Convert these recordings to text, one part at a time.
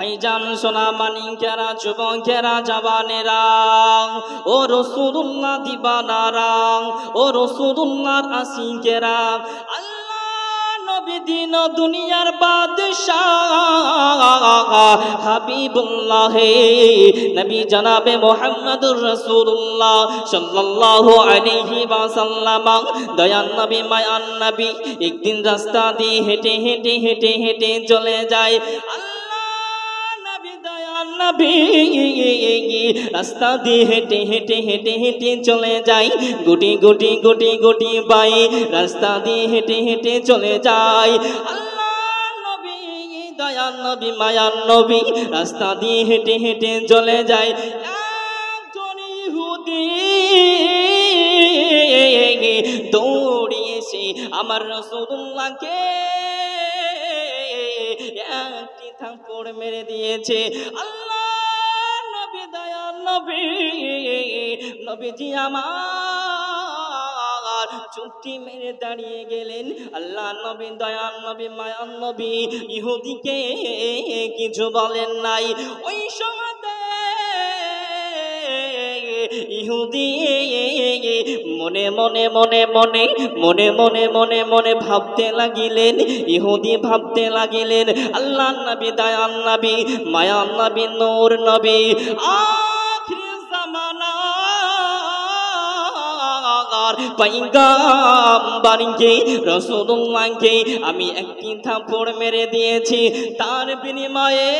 ভাইজান সোনা মানিকেরা যুবকেরা জওয়ানেরা ও রাসূলুল্লাহ দিবানারা ও রাসূলুল্লাহর আশিকেরা নবী দিন দুনিয়ার বাদশাহ হাবিবুল্লাহ নবী জনাবে মুহাম্মদুর রাসূলুল্লাহ সাল্লাল্লাহু আলাইহি ওয়াসাল্লাম দয়ান নবী মায়ান নবী একদিন রাস্তা দিয়ে হেঁটে হেঁটে হেঁটে হেঁটে চলে যায় নবী রাস্তা দিয়ে হেঁটে হেঁটে হেঁটে হেঁটে চলে যাই গুটি গুটি গুটি গুটি পাই রাস্তা দিয়ে হেঁটে হেঁটে চলে যায় নবী দয়ান নবী মায়ান নবী রাস্তা দিয়ে হেঁটে হেঁটে চলে যায় একজন ইহুদি দৌড়িয়ে এসে আমার রাসূলুল্লাহকে একটি থাপ্পড় মেরে দিয়েছে নবীজি আমার চুপটি মেরে দাঁড়িয়ে গেলেন আল্লাহ নবী দয়ান নবী মায়ান নবী ইহুদিকে কিছু বলেন নাই ওই সময়তে ইহুদি মনে মনে মনে মনে মনে মনে মনে মনে ভাবতে লাগিলেন ইহুদি ভাবতে লাগিলেন আল্লাহ নবী দয়ান নবী মায়ান নবী নূর নবী পয়গম্বরকে রাসূলুল্লাহকে আমি একটি থাপ্পড় মেরে দিয়েছি তার বিনিময়ে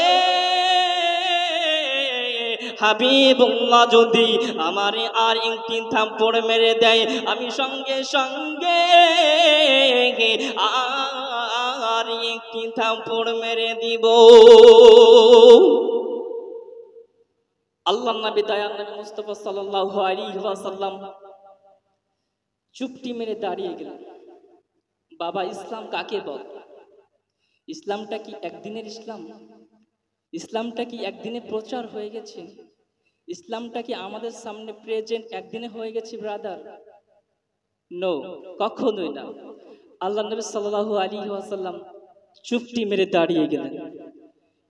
হাবিবুল্লাহ যদি আমারে আর একটি থাপ্পড় মেরে দেয় আমি সঙ্গে সঙ্গে আর একটি থাপ্পড় মেরে দিব আল্লাহর নবী দয়ার নবী মুস্তাফা সাল্লাল্লাহু আলাইহি ওয়াসাল্লাম চুপটি মেরে দাঁড়িয়ে গেলেন বাবা ইসলাম কাকে বলে ইসলামটা কি একদিনের ইসলাম ইসলামটা কি একদিনে প্রচার হয়ে গেছে ইসলামটা কি আমাদের সামনে প্রেজেন্ট একদিনে হয়ে গেছে ব্রাদার নো কখনোই না আল্লাহর নবী সাল্লাল্লাহু আলাইহি ওয়াসাল্লাম চুপটি মেরে দাঁড়িয়ে গেলেন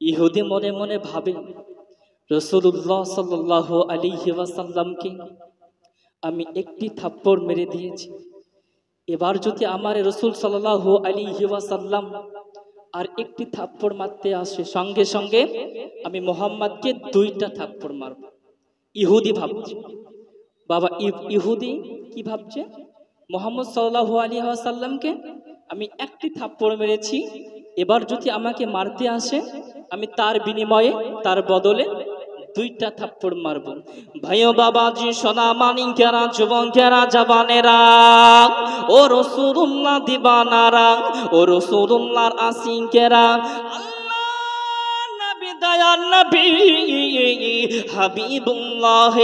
ইহুদি মনে মনে ভাবে রাসূলুল্লাহ সাল্লাল্লাহু আলাইহি ওয়াসাল্লামকে আমি একটি থাপ্পড় মেরে দিয়েছি এবার যদি আমার রাসূল সাল্লাল্লাহু আলাইহি ওয়াসাল্লাম আর একটি থাপ্পড় মারতে আসে সঙ্গে সঙ্গে আমি মুহাম্মদকে দুইটা থাপ্পড় মারব ইহুদি ভাবছে বাবা ইহুদি কি ভাবছে মুহাম্মদ সাল্লাল্লাহু আলাইহি ওয়াসাল্লামকে আমি একটি থাপ্পড় মেরেছি এবার যদি আমাকে মারতে আসে আমি তার বিনিময়ে তার বদলে দুইটা থাপ্পড় মারব ভাইও বাবাজি সোনা মানিকেরা যুবকেরা জওয়ানেরা ও রাসূলুল্লাহ দিবানারা ও রাসূলুল্লাহর আশিকেরা দয়ার নবী হাবিবুল্লাহ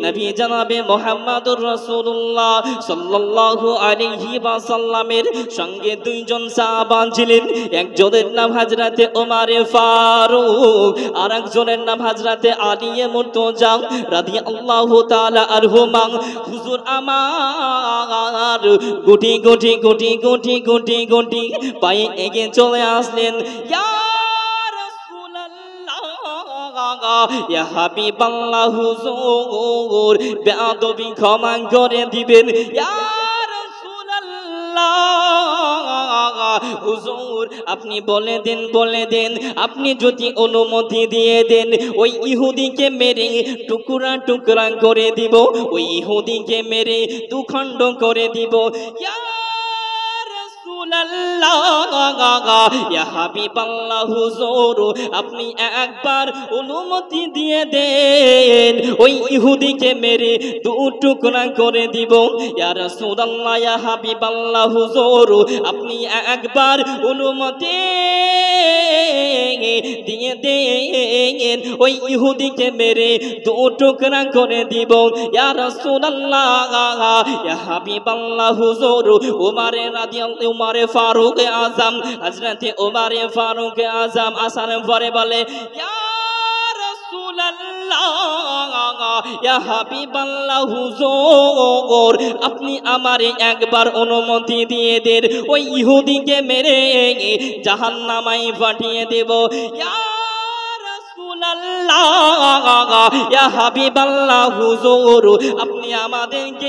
নবী জনাবে মুহাম্মদুর রাসূলুল্লাহ সাল্লাল্লাহু আলাইহি ওয়াসাল্লামের সঙ্গে দুইজন সাহাবা ছিলেন একজনের নাম হযরতে ওমর ফারুক আর একজনের নাম হযরতে আলী মুর্তজা রাদিয়াল্লাহু তাআলা আনহুমা হুজুর আমার গুটি গুটি গুটি গুটি গুটি গুটি পায়ে এগিয়ে চলে আসলেন ইয়া হাবিবাল্লাহ হুজুর বেয়াদবি ক্ষমা করে দিবেন ইয়া রাসূলুল্লাহ হুজুর আপনি বলে দেন আপনি যদি অনুমতি দিয়ে দেন ওই ইহুদিকে মেরে টুকরা টুকরা করে দিব ওই ইহুদিকে মেরে দুখণ্ড করে দিব ইয়া ইয়া হাবিবাল্লাহ হুজুর আপনি একবার অনুমতি দিয়ে দেন ওই ইহুদিকে মেরে দু টুকরা করে দিব ইয়া রাসূলুল্লাহ ইয়া হাবিবাল্লাহ হুজুর আপনি একবার অনুমতি দিয়ে দেন ওই ইহুদিকে মেরে দু টুকরা করে দিব ইয়া রাসূলুল্লাহ ইয়া হাবিবাল্লাহ হুজুর ওমর রাদিয়াল্লাহু উমর ফারুক আজম হযরত ওমর ফারুক আজম আসার পরে বলে ইয়া রাসূলুল্লাহ ইয়া হাবিবাল্লাহ হুজুর আপনি আমারে একবার অনুমতি দিয়ে দেন ওই ইহুদিকে মেরে জাহান্নামে পাঠিয়ে দেব ইয়া রাসূলুল্লাহ ইয়া হাবিবাল্লাহ হুজুর আপনি আমাদেরকে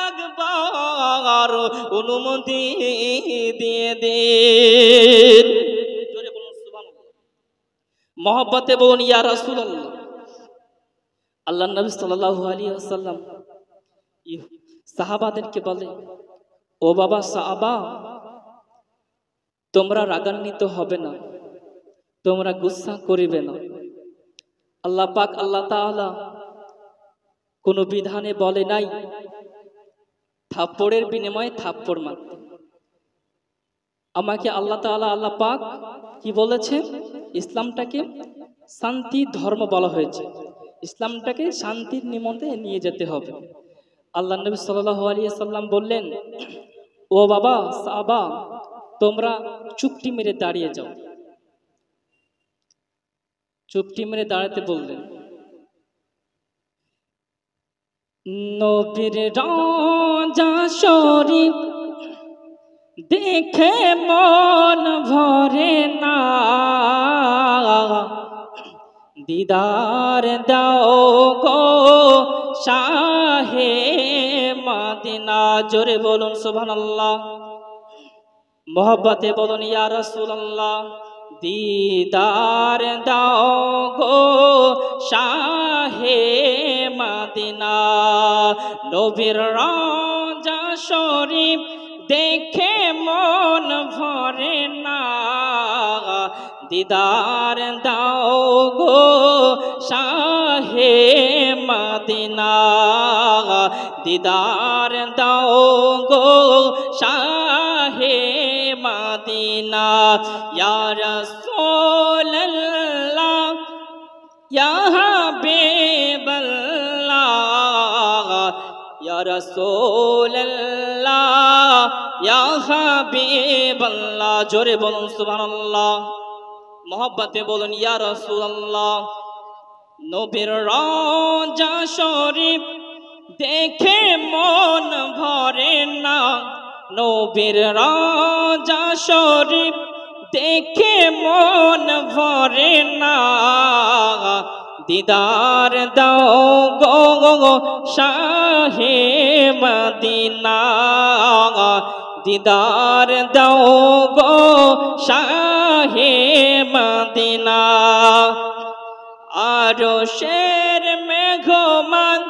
একবার অনুমতি দিয়ে দিন। জোরে বলুন সুবহানাল্লাহ। মহব্বতে বলুন ইয়া রাসূলুল্লাহ। আল্লাহর নবী সাল্লাল্লাহু আলাইহি ওয়াসাল্লাম সাহাবাদেরকে বলে, ও বাবা সাহাবা, তোমরা রাগান্বিত হবে না, তোমরা গুসা করিবে না। আল্লাহ পাক আল্লাহ তাআলা কোন বিধানে বলে নাই থাপ্পড়ের বিনিময়ে থাপ্পড় মারতে। আমাকে আল্লাহ তাআলা আল্লাহ পাক কি বলেছে? ইসলামটাকে শান্তি ধর্ম বলা হয়েছে, ইসলামটাকে শান্তির নিমন্তে নিয়ে যেতে হবে। আল্লাহ নবী সাল্লাল্লাহু আলাইহি সাল্লাম বললেন, ও বাবা সাহাবা, তোমরা চুপটি মেরে দাঁড়িয়ে যাও। চুপটি মেরে দাঁড়াতে বললেন। নবীর রওজা শরীফ দেখে মন ভরে না, দিদার দাও গো শাহে মদিনা। জোরে বলুন সুবহানাল্লাহ। মোহব্বতে বলুন ইয়া রাসূলুল্লাহ। দিদার দাও গো শাহে মদিনা। নবীর রওজা শরীফ দেখে মন ভরে না, দিদার দাও গো শাহে মদিনা। দিদার দাও গো শাহে মদিনা। ইয়া রাসূলুল্লাহ ইয়া হাবিবাল্লাহ, ইয়া রাসূলুল্লাহ ইয়া হাবিবাল্লাহ। জোরে বলুন সুবহানাল্লাহ। মোহব্বতে বলুন ইয়া রাসূলুল্লাহ। নবীর রওজা শরীফ দেখে মন ভরে না, নবীর রওজা শরীফ দেখে মন ভরে না, দিদার দাও গো শাহে মদিনা। দিদার দাও গো শাহে মদিনা। আরশের মেঘমান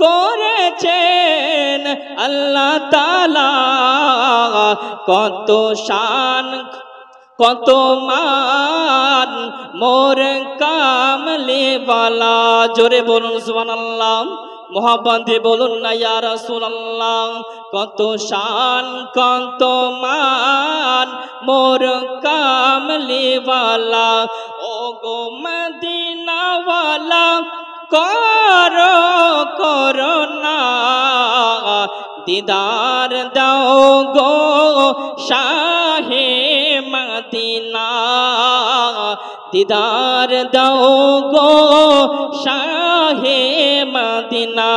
করেছেন আল্লাহ তাআলা, কত শান কত মান মোর কামলিওয়ালা। জোরে বলুন সুবহানাল্লাহ। মোহাব্বতে বলুন না ইয়া রাসূলুল্লাহ। কত শান কত মান মোর কামলিওয়ালা। ও গো মদিনাওয়ালা করো করুণা, দিদার দাও গো শাহে মদিনা। দিদার দাও গো শাহে মদিনা।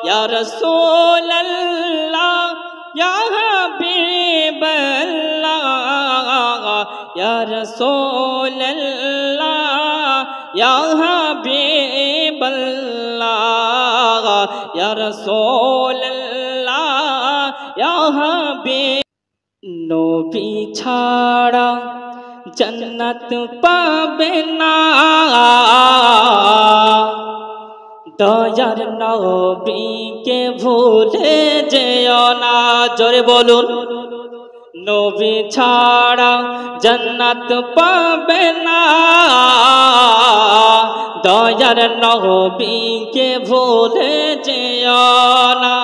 ইয়া রাসূলুল্লাহ ইয়া হাবিবাল্লাহ, ইয়া রাসূলুল্লাহ ইয়া হাবিবাল্লাহ, ইয়া রাসূলুল্লাহ ইয়া হাবিব। নবী ছাড়া জান্নাত পাবে না, দয়ার নবীকে ভুলে যেও না। জোরে বলুন। নবী ছাড়া জান্নাত পাবে না, দয়ার নবীকে ভুলে যেও না।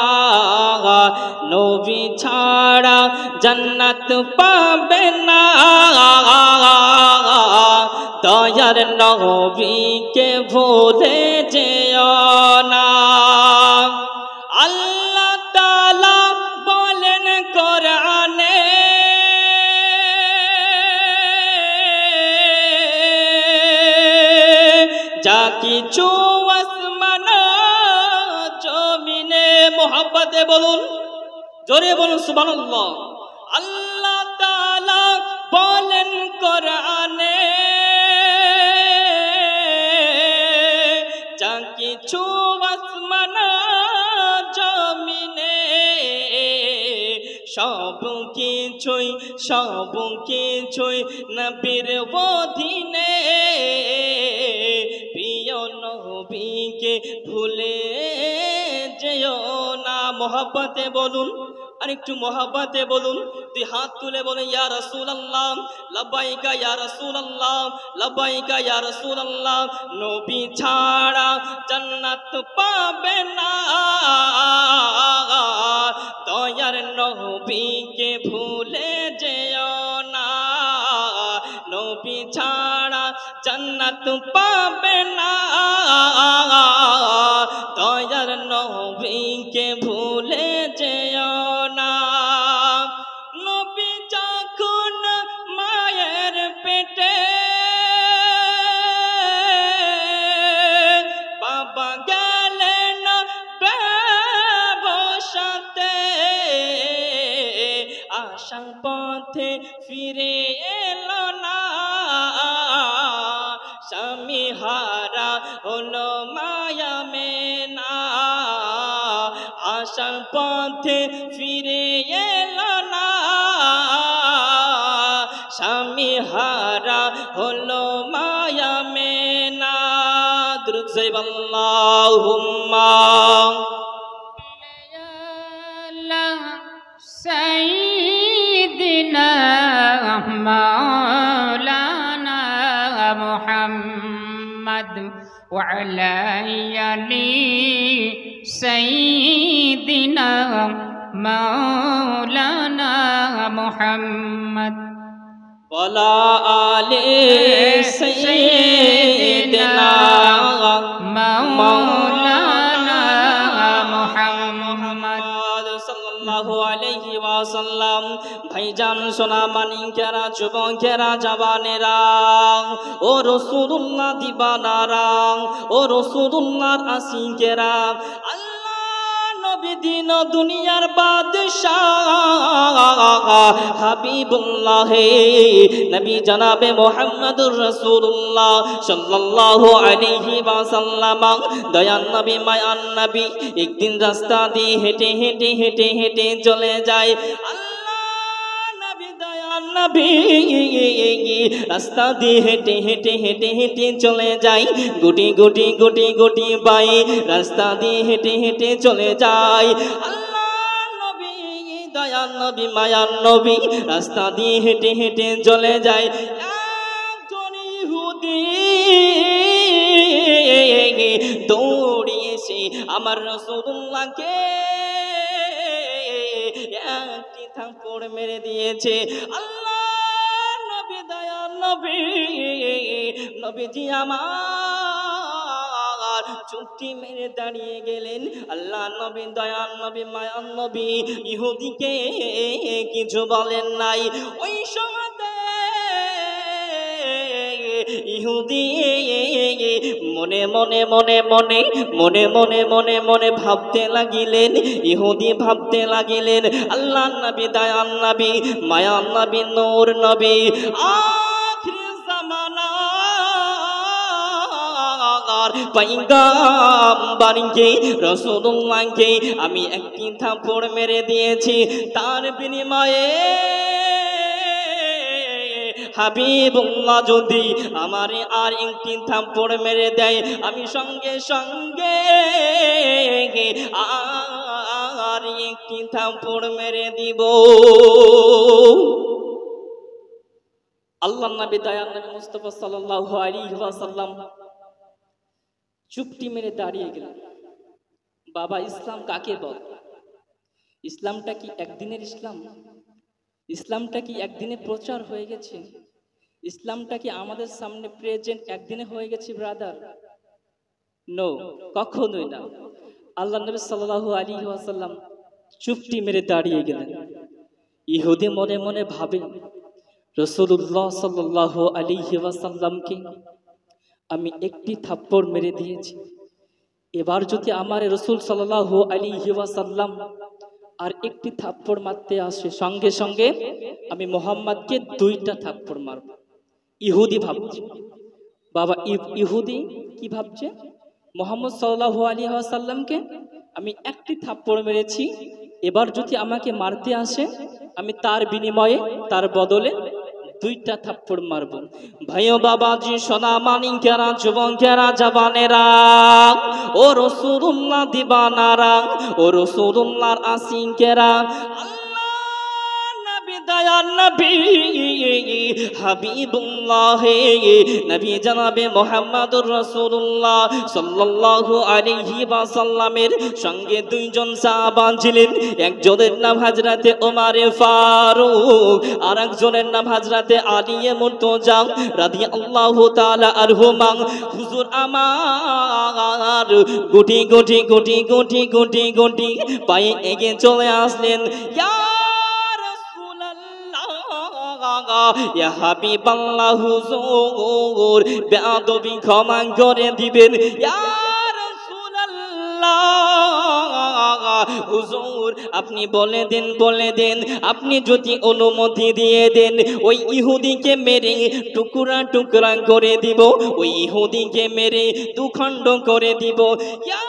নবী ছাড়া জান্নাত পাবে না, দয়ার নবীকে ভুলে যেও না। আল্লাহ তাআলা বলেন কোরআনে, যা কিছু আসমান জমিনে। মোহাব্বতে বলুন, জোরে বলুন সুবহানাল্লাহ। আল্লাহ তাআলা বলেন কোরআনে, কিছু আসমান জমিনে সব কিছুই নবীর অধীনে প্রিয় নবীকে ভুলে যেও না। মোহাব্বতে বলুন, আর একটু মোহাব্বতে বলুন, দুই হাত তুলে বলুন ইয়া রাসূলুল্লাহ লাব্বাইকা ইয়া রাসূলুল্লাহ লাব্বাইকা ইয়া রাসূলুল্লাহ। নবী ছাড়া জান্নাত পাবে না, দয়ার নবীকে ভুলে যেও না। নবী ছাড়া জান্নাত পাবে না, দয়ার নবীকে ভুলে যেও না। নবী যখন মায়ের পেটে বাবা গেলেন ব্যবসাতে, আসার পথে ফিরে এলো না, স্বামী হারা হলো মায়া মেনা। আসার পথে ফিরে এলো না, স্বামী হারা হলো মায়া মেনা। দুরূদ শরীফ আল্লাহুম্মা সাইয়্যিদিনা মাওলানা মুহাম্মদ ওয়া আলা আলি সাইয়্যিদিনা মাওলানা মুহাম্মদ ওয়ালা আলি সাইয়্যিদিনা মাওলানা মুহাম্মদ সাল্লাল্লাহু আলাইহি ওয়াসাল্লাম। ভাইজান সোনা মানিকেরা, যুবকেরা, জওয়ানেরা, ও রাসূলুল্লাহ দিবানারা, ও রাসূলুল্লাহর আশিকেরা, দিন দুনিয়ার বাদশাহ হাবিবুল্লাহ নবী জনাবে মুহাম্মদুর রাসূলুল্লাহ সাল্লাল্লাহু আলাইহি ওয়াসাল্লাম, দয়ান নবী মায়ান নবী একদিন রাস্তা দিয়ে হেঁটে হেঁটে হেঁটে হেঁটে চলে যায়। নবী রাস্তা দিয়ে হেঁটে হেঁটে হেঁটে হেঁটে চলে যায়, গুটি গুটি গুটি গুটি পাই রাস্তা দিয়ে হেঁটে হেঁটে চলে যায়। আল্লাহ নবী দয়াল নবী মায়ার নবী রাস্তা দিয়ে হেঁটে হেঁটে চলে যায়। একজন ইহুদি দৌড়িয়ে এসে আমার রাসূলুল্লাহকে একটি থাপ্পড় মেরে দিয়েছে। নবীজি আমার চুপটি মেরে দাঁড়িয়ে গেলেন। আল্লাহ নবী দয়াল নবী মায়ান নবী ইহুদিকে কিছু বলেন নাই। ওই সময়তে ইহুদি মনে মনে মনে মনে মনে মনে মনে মনে ভাবতে লাগিলেন, ইহুদি ভাবতে লাগিলেন আল্লাহ নবী দয়াল নবী মায়ান নবী নূর নবী আখির জামানার পয়গম্বরকে রাসূলুল্লাহকে আমি একটি থাপ্পড় মেরে দিয়েছি, তার বিনিময়ে হাবিবুল্লাহ যদি আমারে আর একটি থাপ্পড় মেরে দেয় আমি সঙ্গে সঙ্গে আর একটি থাপ্পড় মেরে দিব। আল্লাহর নবী দয়াল নবী মুস্তাফা সাল্লাল্লাহু আলাইহি ওয়াসাল্লাম চুপটি মেরে দাঁড়িয়ে গেলেন। বাবা ইসলাম কাকে বলে? ইসলামটা কি একদিনের ইসলাম? ইসলামটা কি একদিনে প্রচার হয়ে গেছে? ইসলামটা কি আমাদের সামনে প্রেজেন্ট একদিনে হয়ে গেছে ব্রাদার? নো, কখনোই না। আল্লাহ নবী সাল্লাল্লাহু আলাইহি ওয়াসাল্লাম চুপটি মেরে দাঁড়িয়ে গেলেন। ইহুদি মনে মনে ভাবে রাসূলুল্লাহ সাল্লাল্লাহু আলাইহি ওয়াসাল্লামকে আমি একটি থাপ্পড় মেরে দিয়েছি, এবার যদি আমার রাসূল সাল্লাল্লাহু আলাইহি ওয়াসাল্লাম আর একটি থাপ্পড় মারতে আসে সঙ্গে সঙ্গে আমি মুহাম্মদকে দুইটা থাপ্পড় মারব। ইহুদি ভাবছে। বাবা ইহুদি কি ভাবছে? মোহাম্মদ সাল্লাল্লাহু আলাইহি ওয়াসাল্লামকে আমি একটি থাপ্পড় মেরেছি, এবার যদি আমাকে মারতে আসে আমি তার বিনিময়ে তার বদলে দুইটা থাপ্পড় মারব। ভাইও বাবাজি সোনা মানিকেরা যুবকেরা জওয়ানেরা ও রাসূলুল্লাহ দিবানারা ও রাসূলুল্লাহর আশিকেরা, দয়ার নবী হাবিবুল্লাহ নবী জনাবে মুহাম্মদুর রাসূলুল্লাহ সাল্লাল্লাহু আলাইহি ওয়াসাল্লামের সঙ্গে দুইজন সাহাবা ছিলেন। একজনের নাম হযরতে ওমর ফারুক আর একজনের নাম হযরতে আলী মুর্তজা রাদিয়াল্লাহু তাআলা আনহুমা। হুজুর আমার গুটি গুটি গুটি গুটি গুটি গুটি পায়ে এগিয়ে চলে আসলেন। ইয়া হাবিবাল্লাহ হুজুর বেয়াদবি ক্ষমা করে দিবেন। ইয়া রাসূলুল্লাহ হুজুর আপনি বলে দেন আপনি যদি অনুমতি দিয়ে দেন ওই ইহুদিকে মেরে টুকরা টুকরা করে দিব, ওই ইহুদিকে মেরে দুখণ্ড করে দিব। ইয়া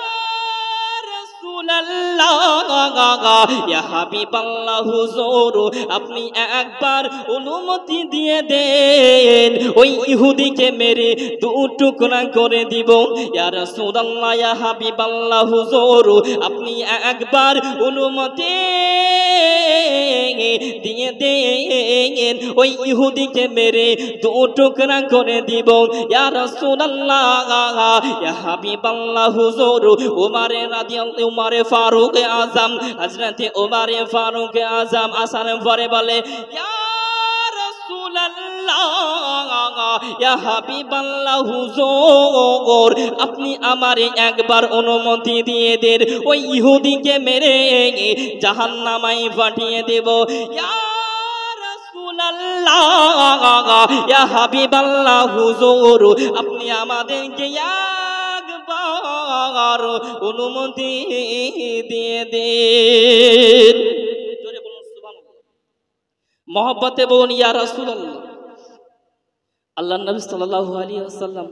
ইয়া হাবিবাল্লাহ হুজুর আপনি একবার অনুমতি দিয়ে দেন ওই ইহুদিকে মেরে দু টুকরা করে দিব। ইয়া রাসূলুল্লাহ ইয়া হাবিবাল্লাহ হুজুর আপনি একবার অনুমতি দিয়ে দেন ওই ইহুদিকে মেরে দু টুকরা করে দিব। ইয়া রাসূলুল্লাহ ইয়া হাবিবাল্লাহ হুজুর ওমরে রাদিয়াল্লাহু উমরে ফারুক আজম হযরতে উমরে ফারুক আজম আসার পরে বলে ইয়া রাসূলুল্লাহ ইয়া হাবিবাল্লাহ হুজুর আপনি আমারে একবার অনুমতি দিয়ে দেন ওই ইহুদিকে মেরে জাহান্নামে পাঠিয়ে দেব। ইয়া রাসূলুল্লাহ ইয়া হাবিবাল্লাহ হুজুর আপনি আমাদেরকে অনুমতি দিয়ে দেন। জোরে বলুন সুবহানাল্লাহ। মহব্বতে বলুন ইয়া রাসূলুল্লাহ। আল্লাহর নবী সাল্লাল্লাহু আলাইহি ওয়াসাল্লাম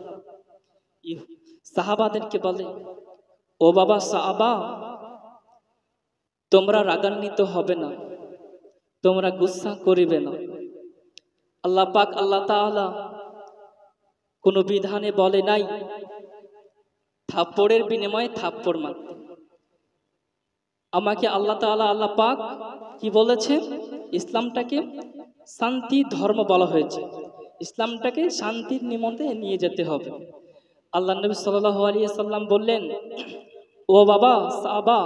সাহাবাদেরকে বলে, ও বাবা সাহাবা তোমরা রাগান্বিত হবে না, তোমরা গুসা করিবে না। আল্লাহ পাক আল্লাহ তাআলা কোন বিধানে বলে নাই থাপ্পড়ের বিনিময়ে থাপ্পড় মারতে। আমাকে আল্লাহ তাআলা আল্লাহ পাক কি বলেছে, ইসলামটাকে শান্তি ধর্ম বলা হয়েছে, ইসলামটাকে শান্তির নিমন্ত্রণে নিয়ে যেতে হবে। আল্লাহ নবী সাল্লাল্লাহু আলাইহি ওয়াসাল্লাম বললেন, ও বাবা সাহাবা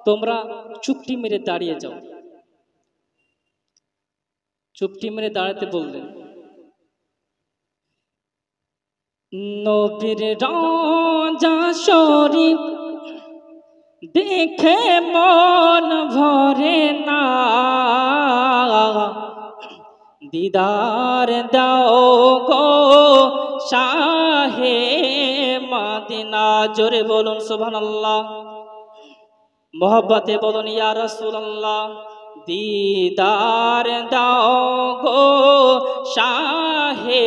তোমরা চুপটি মেরে দাঁড়িয়ে যাও। চুপটি মেরে দাঁড়াতে বললেন। নবীর রওজা শরীফ দেখে মন ভরে না, দিদার দাও গো শাহে মদিনা। জোরে বলুন সুবহানাল্লাহ। মোহব্বতে বলুন ইয়া রাসূলুল্লাহ। দিদার দাও গো শাহে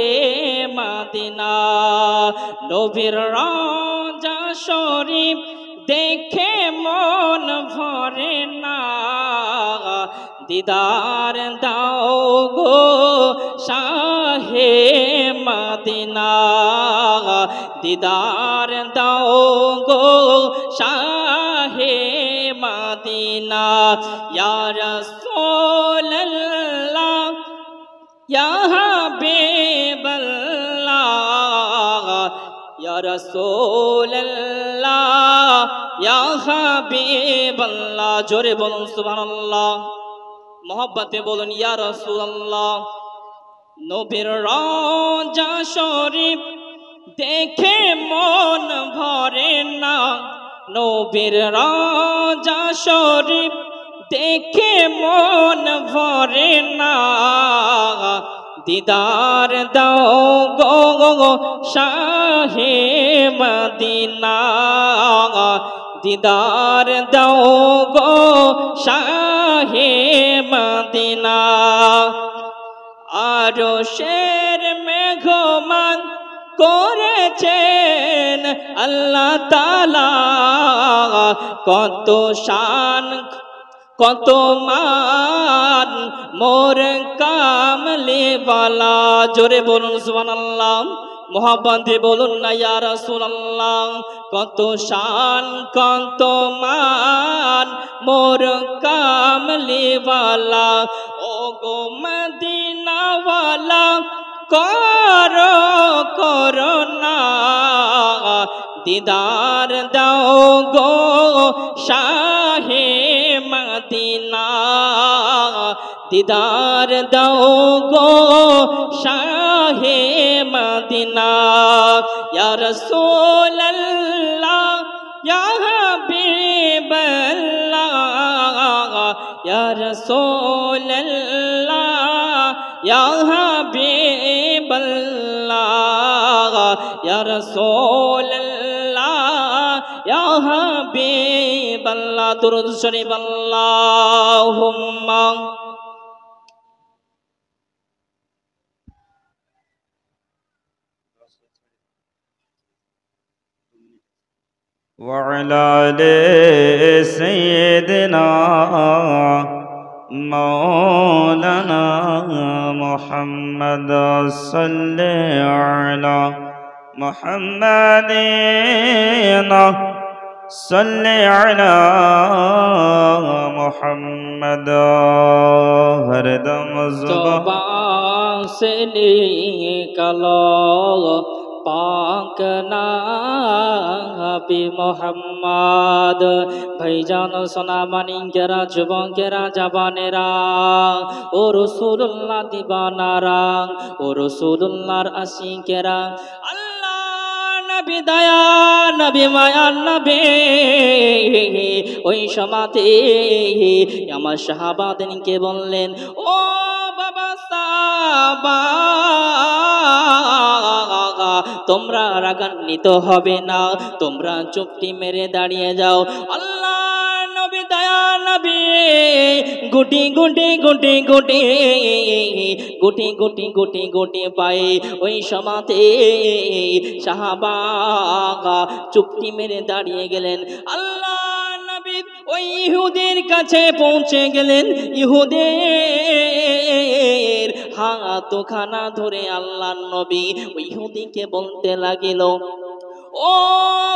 মদিনা। নবীর রওজা শরীফ দেখে মন ভরে না, দিদার দাও গো শাহে মদিনা। দিদার দাও গো শাহে মদিনা। ইয়া রাসূলুল্লাহ ইয়া হাবিবাল্লাহ ইয়া রাসূলুল্লাহ ইয়া হাবিবাল্লাহ। জোরে বলুন সুবহানাল্লাহ। মোহব্বতে বলুন ইয়া রাসূলুল্লাহ। নবীর রওজা শরীফ দেখে মন ভরে না, নবীর রওজা শরীফ দেখে মন ভরে না, দিদার দাও গো শাহে মদিনা। দিদার দাও গো শাহে মদিনা। আরশের মেঘমান করেছেন আল্লাহ তাআলা কত শান কত মান মোর কামলে वाला জোরে বলুন সুবহানাল্লাহ মোহাব্বত দিয়ে বলুন না ইয়া রাসূলুল্লাহ কত শান কত মান মোর কামলে वाला ও গো মদিনা वाला করো করোনা দিদার দাও গো শাহে মদিনা দিদার দাও গো শাহে মদিনা ইয়া রাসূলুল্লাহ ইয়া হাবিবাল্লাহ ইয়া রাসূলুল্লাহ ইয়া হাবিবাল্লাহ ইয়া রাসূলুল্লাহ ইয়া হাবিবাল্লাহ দুরূদ শরীফ আল্লাহুম্মা وعلى آل سيدنا مولانا محمد صلى على محمد صلى على محمد ہر دم زبان سے نکلو पाक नबी मोहम्मद भाईजान सोना मानिकेरा जुबकेरा जवानेरा ओ रसूलुल्लाह दीवानारा ओ रसूलुल्लाहर आशिकेरा अल्लाह नबी दया नबी माया नबी ওই সমাতে আমার সাহাবাদেরকে বললেন ও বাবা সাহাবা তোমরা রাগান্বিত হবে না তোমরা চুপটি মেরে দাঁড়িয়ে যাও আল্লাহ নবী দয়া নবী গুটি গুটি গুটি গুটি গুটি গুটি গুটি গুটি পায়ে ওই সমাতে সাহাবা চুপটি মেরে দাঁড়িয়ে গেলেন আল্লাহ নবী ওই ইহুদের কাছে পৌঁছে গেলেন ইহুদের হাতখানা ধরে আল্লাহর নবী ওই ইহুদিকে বলতে লাগিল ও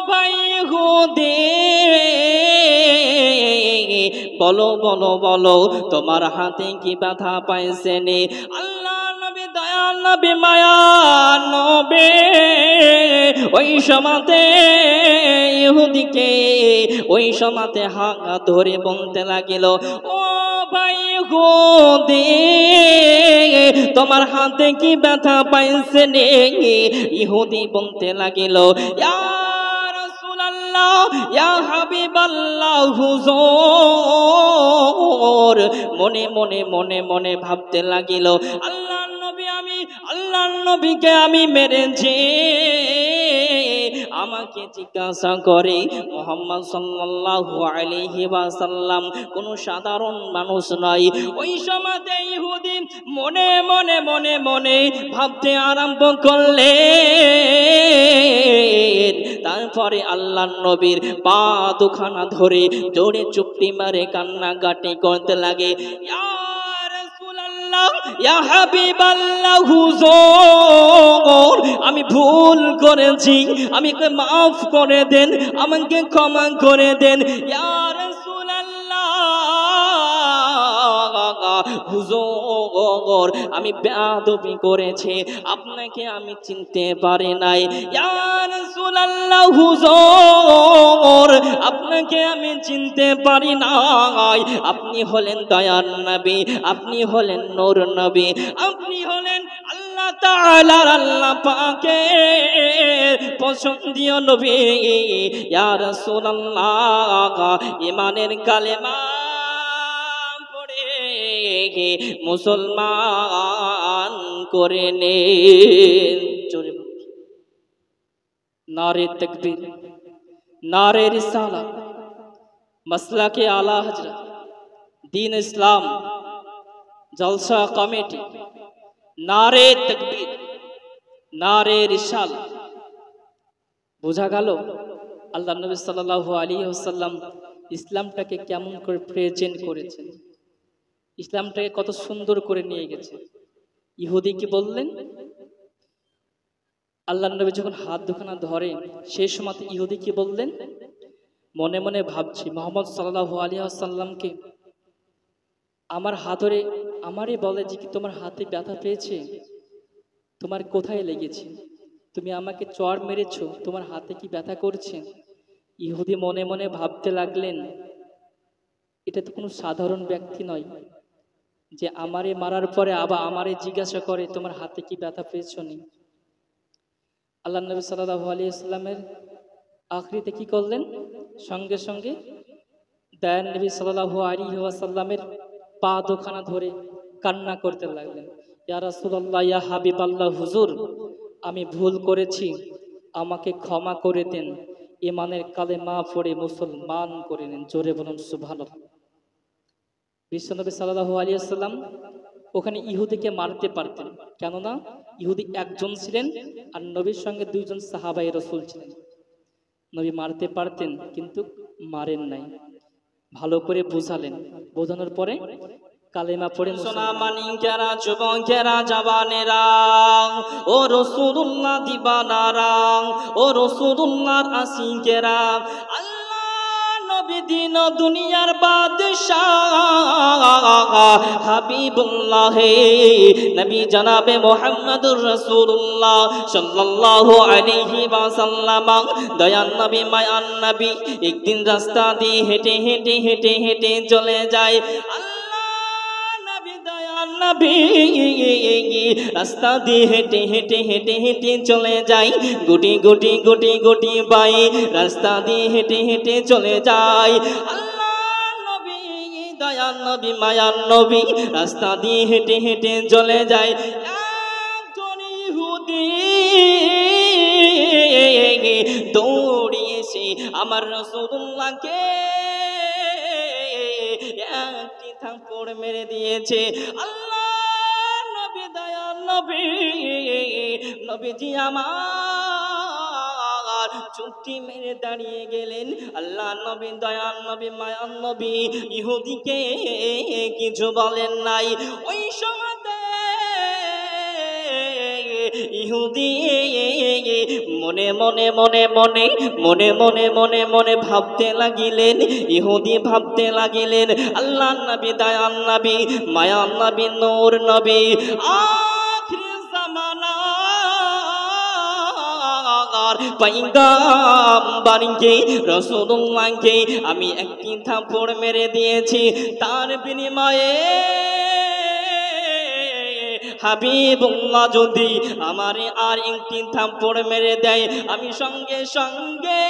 ভাই ইহুদি বলো বলো বলো তোমার হাতে কি ব্যথা পাইছে নে আল্লাহ নবী দয়া নবী মায়া নবী ওই সমাতে ইহুদিকে ওই সমাতে হাত ধরে বলতে লাগিল ও ভাই ইহুদি তোমার হাতে কি ব্যথা পাইছে নে ইহুদি বলতে লাগিল ইয়া রাসূলুল্লাহ ইয়া হাবিবাল্লাহ হুজুর মনে মনে মনে মনে ভাবতে লাগিল আল্লাহর নবী আমি আল্লাহর নবীকে আমি মেরেছি আমাকে জিজ্ঞাসা করে মুহাম্মদ সাল্লাল্লাহু আলাইহি ওয়াসাল্লাম কোন সাধারণ মানুষ নয় ওই সময়তে ইহুদি মনে মনে মনে মনে ভাবতে আরম্ভ করলেন তারপরে আল্লাহর নবীর পা দুখানা ধরে জোরে চুপটি মারে কান্নাকাটি করতে লাগে ইয়া রাসূলুল্লাহ ইয়া হাবিবাল্লাহ হুজুর আমি ভুল করেছি আমাকে মাফ করে দেন আমাকে ক্ষমা করে দেন ইয়া রাসূলুল্লাহ হুজুর আমি বেয়াদবি করেছি আপনাকে আমি চিনতে পারি নাই ইয়া রাসূলুল্লাহ হুজুর আপনাকে আমি চিনতে পারি নাই আপনি হলেন দয়ার নবী আপনি হলেন নূর নবী আপনি হলেন আল্লাহ তাআলার আল্লাহ পাকের পছন্দীয় নবী ইয়া রাসূলুল্লাহ ঈমানের কালেমা পড়ে মুসলমান করে নেন জোরে नारे तकबीर नारे रिसालत मसला के आला हजरत दीन इस्लाम जलसा कमेटी नारे तकबीर नारे रिसालत বোঝা গেল আল্লাহ নবী সাল্লাল্লাহু আলাইহি ওয়াসাল্লাম ইসলামটাকে কেমন করে প্রেজেন্ট করেছেন, ইসলামটাকে কত সুন্দর করে নিয়ে গেছে। ইহুদি কি বললেন? আল্লাহ নবী যখন হাত দুখানা ধরে সেই সময় ইহুদি কি বললেন? মনে মনে ভাবছি মুহাম্মদ সাল্লাল্লাহু আলাইহি ওয়াসাল্লামকে আমার হাত ধরে আমারই বলে যে কি তোমার হাতে ব্যথা পেয়েছে, তোমার কোথায় লেগেছে, তুমি আমাকে চড় মেরেছো, তোমার হাতে কি ব্যথা করছে? ইহুদি মনে মনে ভাবতে লাগলেন এটা তো কোনো সাধারণ ব্যক্তি নয় যে আমারে মারার পরে আবার আমারে জিজ্ঞাসা করে তোমার হাতে কি ব্যথা পেয়েছো নি। আল্লাহ নবী সাল্লাল্লাহু আলাইহি ওয়াসাল্লামের আখরিতে কি করলেন? সঙ্গে সঙ্গে দয়ান নবী সাল্লাল্লাহু আলাইহি ওয়াসাল্লামের পা দুখানা ধরে কান্না করতে লাগলেন, ইয়া রাসূলুল্লাহ, ইয়া হাবিবাল্লাহ, হুজুর আমি ভুল করেছি, আমাকে ক্ষমা করে দেন, ইমানের কালেমা পড়ে মুসলমান করে নেন। জোরে বলুন সুবহানাল্লাহ। বিশ্বনবী সাল্লাল্লাহু আলাইহি ওয়াসাল্লাম ওখানে ইহুদিকে মারতে পারতেন, কেননা ইহুদি একজন ছিলেন আর নবীর সঙ্গে দুইজন সাহাবায়ে রাসূল ছিলেন। নবী মারতে পারতেন কিন্তু মারেন নাই, ভালো করে বোঝালেন, বোঝানোর পরে কালেমা পড়ে সোনামানিকেরা, যুবকেরা, জওয়ানেরা, ও রাসূলুল্লাহ দিবানারা, ও রাসূলুল্লাহর আশিকেরা, দিন দুনিয়ার বাদশাহ হাবিবুল্লাহ নবী জনাবে মুহাম্মদুর রাসূলুল্লাহ সাল্লাল্লাহু আলাইহি ওয়াসাল্লাম, দয়ান নবী, মায়ান নবী একদিন রাস্তা দিয়ে হেঁটে হেঁটে হেঁটে হেঁটে চলে যায়। নবী রাস্তা দিয়ে হেঁটে হেঁটে হেঁটে হেঁটে চলে যাই, গুটি গুটি গুটি গুটি পাই রাস্তা দিয়ে হেঁটে হেঁটে চলে যায়। আল্লাহ নবী, দয়ান নবী, মায়ান নবী রাস্তা দিয়ে হেঁটে হেঁটে চলে যায়। একজন ইহুদি দৌড়িয়েছে আমার রাসূলুল্লাহকে একটি থাপ্পড় মেরে দিয়েছে। নবীজি আমার চুপটি মেরে দাঁড়িয়ে গেলেন। আল্লাহ নবী, দয়ান নবী, মায়ান নবী ইহুদিকে কিছু বলেন নাই। ওই সময় ইহুদি মনে মনে মনে মনে মনে মনে মনে মনে ভাবতে লাগিলেন, ইহুদি ভাবতে লাগিলেন আল্লাহ নবী, দয়ান নবী, মায়ান নবী, নূর নবী আখির জামানার পয়গম্বরকে রাসূলুল্লাহকে আমি একটি থাপ্পড় মেরে দিয়েছি, তার বিনিময়ে হাবিবুল্লাহ যদি আমারে আর একটি থাপ্পড় মেরে দেয় আমি সঙ্গে সঙ্গে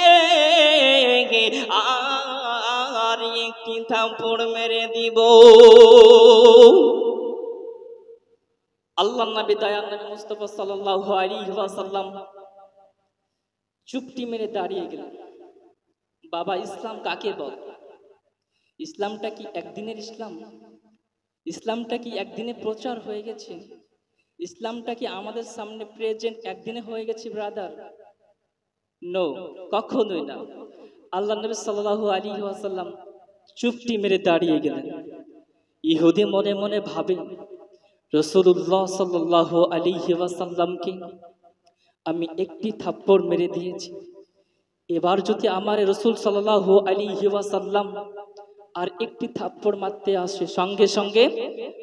আর একটি থাপ্পড় মেরে দিব। আল্লাহর নবী, দয়ার নবী মুস্তাফা সাল্লাল্লাহু আলাইহি ওয়াসাল্লাম চুপটি মেরে দাঁড়িয়ে গেলেন। বাবা, ইসলাম কাকে বলে? ইসলামটা কি একদিনের ইসলাম? ইসলামটা কি একদিনে প্রচার হয়ে গেছে? ইসলামটা কি আমাদের সামনে প্রেজেন্ট একদিনে হয়ে গেছে ব্রাদার? নো, কখনোই না। আল্লাহ নবী সাল্লাল্লাহু আলাইহি ওয়াসাল্লাম চুপটি মেরে দাঁড়িয়ে গেলেন। ইহুদি মনে মনে ভাবে রাসূলুল্লাহ সাল্লাল্লাহু আলাইহি ওয়াসাল্লামকে আমি একটি থাপ্পড় মেরে দিয়েছি, এবার যদি আমার রাসূল সাল্লাল্লাহু আলাইহি ওয়াসাল্লাম আর একটি থাপ্পড় মারতে আসে সঙ্গে সঙ্গে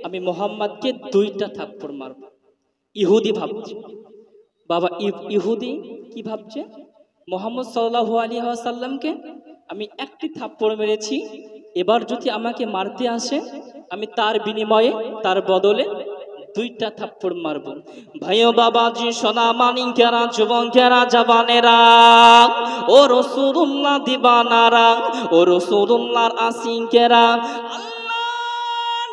আমি মুহাম্মদকে দুইটা থাপ্পড় মারব। ইহুদি ভাবছে। বাবা, ইহুদি কি ভাবছে? মুহাম্মদ সাল্লাল্লাহু আলাইহি ওয়াসাল্লামকে আমি একটি থাপ্পড় মেরেছি, এবার যদি আমাকে মারতে আসে আমি তার বিনিময়ে, তার বদলে দুইটা থাপ্পড় মারব। ভাইও বাবাজি, সোনা মানিকেরা, যুবকেরা, জওয়ানেরা, ও রাসূলুল্লাহ দিবানারা, ও রাসূলুল্লাহর আশিকেরা, আল্লাহ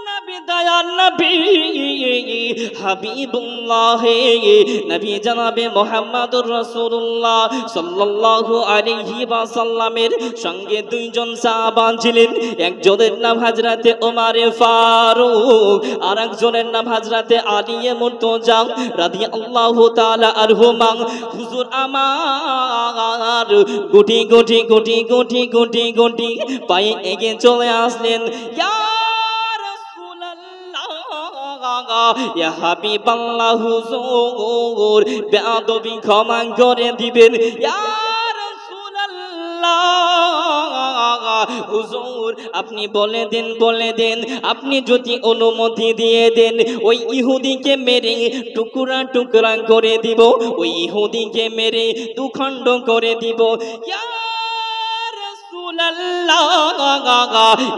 নবী দয়ার নবী হাবিবুল্লাহ নবী জনাবে মুহাম্মদুর রাসূলুল্লাহ সাল্লাল্লাহু আলাইহি ওয়াসাল্লামের সঙ্গে দুইজন সাহাবা ছিলেন। একজনের নাম হযরতে ওমর ফারুক, আর একজনের নাম হযরতে আলী মুর্তজা রাদিয়াল্লাহু তাআলা আনহুমা। হুজুর আমার গুটি গুটি গুটি গুটি গুটি গুটি পায়ে এগিয়ে চলে আসলেন। ইয়া রাসূলুল্লাহ, ইয়া হাবিবাল্লাহ, হুজুর বেয়াদবি ক্ষমা করে দিবেন। ইয়া হুজুর আপনি বলে দেন আপনি যদি অনুমতি দিয়ে দেন ওই ইহুদিকে মেরে টুকরা টুকরা করে দিব, ওই ইহুদিকে মেরে দুখণ্ড করে দিব। ইয়া রাসূলুল্লাহ,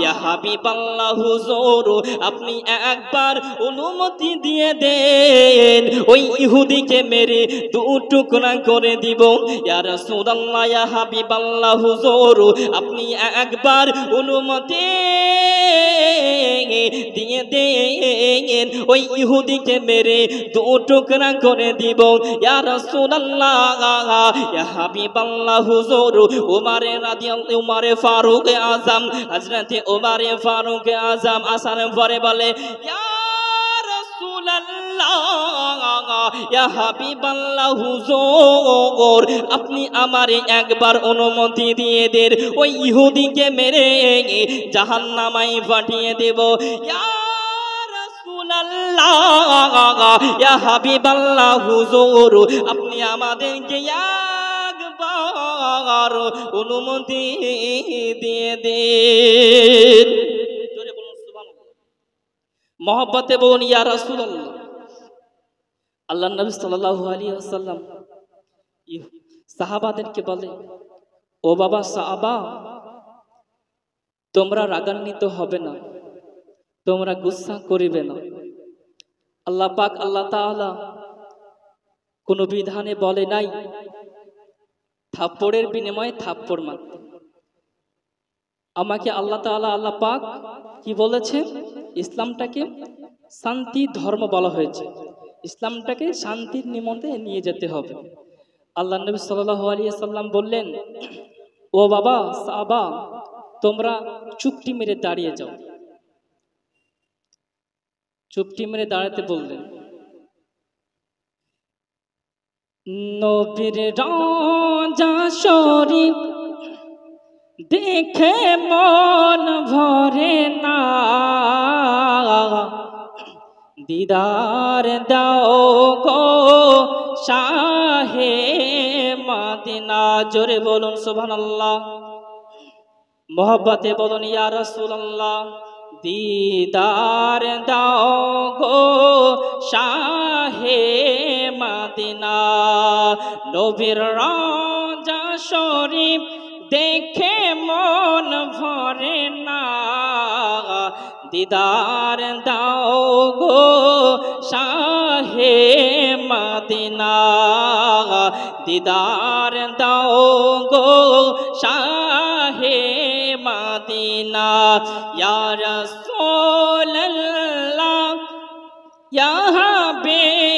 ইয়া হাবিবাল্লাহ, হুজুর আপনি একবার অনুমতি দিয়ে দেন ওই ইহুদিকে মেরে দু টুকরা করে দিব। ইয়া রাসূলুল্লাহ, ইয়া হাবিবাল্লাহ, হুজুর আপনি একবার অনুমতি দিয়ে দেন ওই ইহুদিকে মেরে দু টুকরা করে দিব। ইয়া রাসূলুল্লাহ, ইয়া হাবিবাল্লাহ, হুজুর উমরে ফারুক আজম হযরতে উমরে ফারুক আজম আসার পরে বলে, ইয়া রাসূলুল্লাহ, ইয়া হাবিবাল্লাহ, হুজুর আপনি আমারে একবার অনুমতি দিয়ে দেন ওই ইহুদিকে মেরে জাহান্নামায় পাঠিয়ে দেব। ইয়া রাসূলুল্লাহ, ইয়া হাবিবাল্লাহ, হুজুর আপনি আমাদেরকে একবার অনুমতি দিয়ে দেন। জোরে বলুন সুবহানাল্লাহ। মহব্বতে বলুন ইয়া রাসূলুল্লাহ। আল্লাহ নবী সাল্লাল্লাহু আলাইহি ওয়াসাল্লাম সাহাবাদেরকে বলে, ও বাবা সাহাবা, তোমরা রাগান্বিত হবে না, তোমরা গুসা করিবে না। আল্লাহ পাক আল্লাহ তাআলা কোন বিধানে বলে নাই থাপ্পড়ের বিনিময়ে থাপ্পড় মারতে। আমাকে আল্লাহ তাআলা আল্লাহ পাক কি বলেছে, ইসলামটাকে শান্তি ধর্ম বলা হয়েছে, ইসলামটাকে শান্তির নিমন্তে নিয়ে যেতে হবে। আল্লাহ নবী সাল্লাল্লাহু আলাইহি ওয়াসাল্লাম বললেন, ও বাবা সাহাবা, তোমরা চুপটি মেরে দাঁড়িয়ে যাও। চুপটি মেরে দাঁড়াতে বললেন। নবীর রওজা শরীফ দেখে মন ভরে না, দিদার দাও গো শাহে মদিনা। জোরে বলুন সুবহানাল্লাহ। মোহব্বতে বলুন ইয়া রাসূলুল্লাহ। দিদার দাও গো শাহে মদিনা। নবীর রওজা শরীফ দেখে মন ভরে না, দিদার দাও গো শাহে মদিনা। দিদার দাও গো শাহে মদিনা। ইয়া রাসূলুল্লাহ, ইয়া হাবিবাল্লাহ,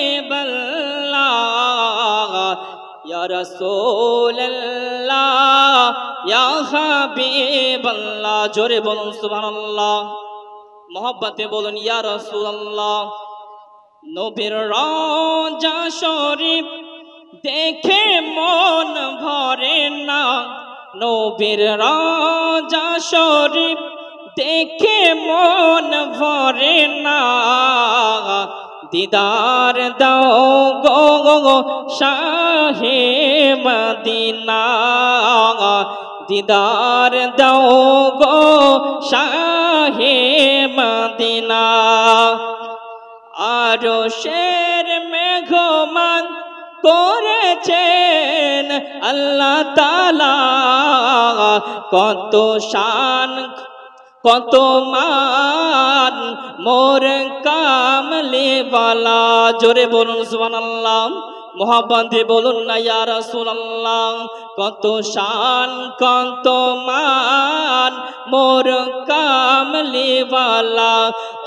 ইয়া রাসূলুল্লাহ, ইয়া হাবিবাল্লাহ। জোরে বলুন সুবহানাল্লাহ। মোহব্বতে বলুন ইয়া রাসূলুল্লাহ। নবীর রওজা শরীফ দেখে মন ভরে না, নবীর রওজা শরীফ দেখে মন ভরে না, দিদার দাও গো শাহে মদিনা। দিদার দাও গো শাহে মদিনা। আরশের মেঘমান করেছেন আল্লাহ তাআলা, কত শান কত মান মোর কামলিওয়ালা। জোরে বলুন সুবহানাল্লাহ। মোহাব্বতে বলুন না ইয়া রাসূলুল্লাহ। কত শান কত মান মোর কামলিওয়ালা।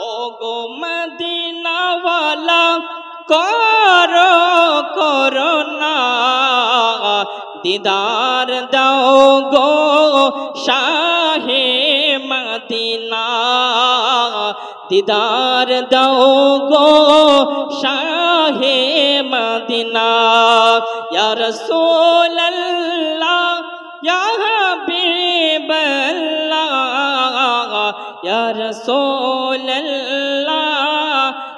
ও গো মদিনাওয়ালা করো করুণা দিদার দাও গো শাহে মদিনা দিদার দাও গো শাহে মদিনা ইয়া রাসূলুল্লাহ ইয়া হাবিবাল্লাহ ইয়া রাসূলুল্লাহ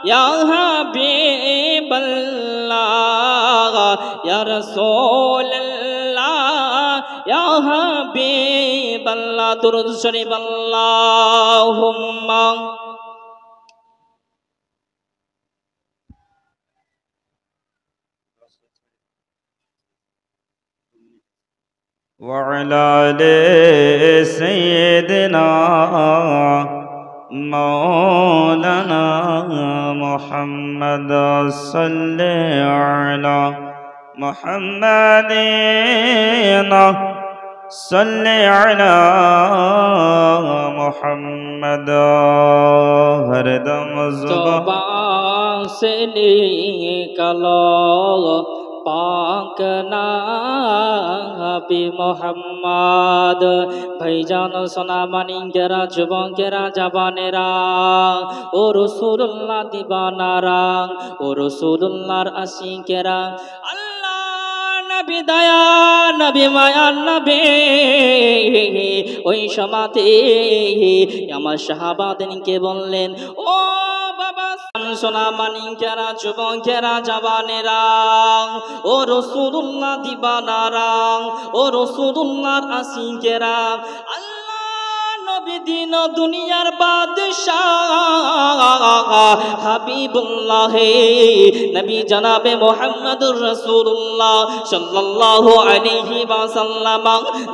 ইয়া হাবিবাল্লাহ ইয়া রাসূলুল্লাহ ইয়া হাবিবাল্লাহ দুরূদ শরীফ আল্লাহুম্মা وعلى آل سيدنا مولانا محمد صل على محمد صل على محمد ہر دم زبان سے نکلو পাক নবী মোহাম্মদ ভাইজান সোনা মানিকেরা যুবকেরা জওয়ানেরা ও রাসূলুল্লাহ দিবানারা ও রাসূলুল্লাহর আশিকেরা নবী দয়া নবী মায়া নবী ওই সমাতে আমার সাহাবাদেরকে বললেন ও বাবা সোনা মানিকেরা যুবকেরা জওয়ানেরা ও রাসূলুল্লাহ দিবানারা ও রাসূলুল্লাহর আশিকেরা দিন দুনিয়ার বাদশাহ হাবিবুল্লাহ নবী জনাবে মুহাম্মদুর রাসূলুল্লাহ সাল্লাল্লাহু আলাইহি ওয়াসাল্লাম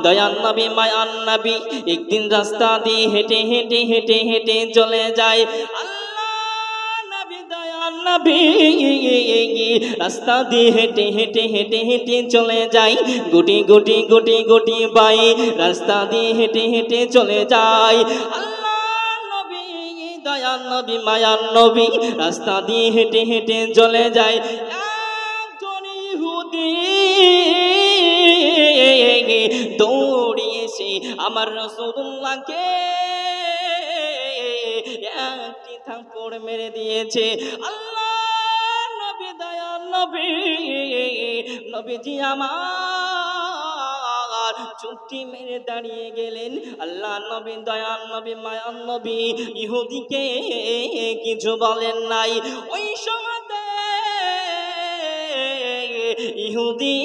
দয়ান নবী মায়ান নবী একদিন রাস্তা দিয়ে হেঁটে হেঁটে হেঁটে হেঁটে চলে যায় নবী রাস্তা দিয়ে হেঁটে হেঁটে হেঁটে হেঁটে চলে যাই গুটি গুটি গুটি গুটি বাই রাস্তা দিয়ে হেঁটে হেঁটে চলে যায় নবী দয়ান নবী মায়ান নবী রাস্তা দিয়ে হেঁটে হেঁটে চলে যায় একজন ইহুদি দৌড়িয়ে এসে আমার রাসূলুল্লাহকে একটি থাপ্পড় মেরে দিয়েছে নবীজি আমার চুপটি মেরে দাঁড়িয়ে গেলেন আল্লাহ নবী দয়ান নবী মায়ান নবী ইহুদিকে কিছু বলেন নাই ওই সময়তে ইহুদি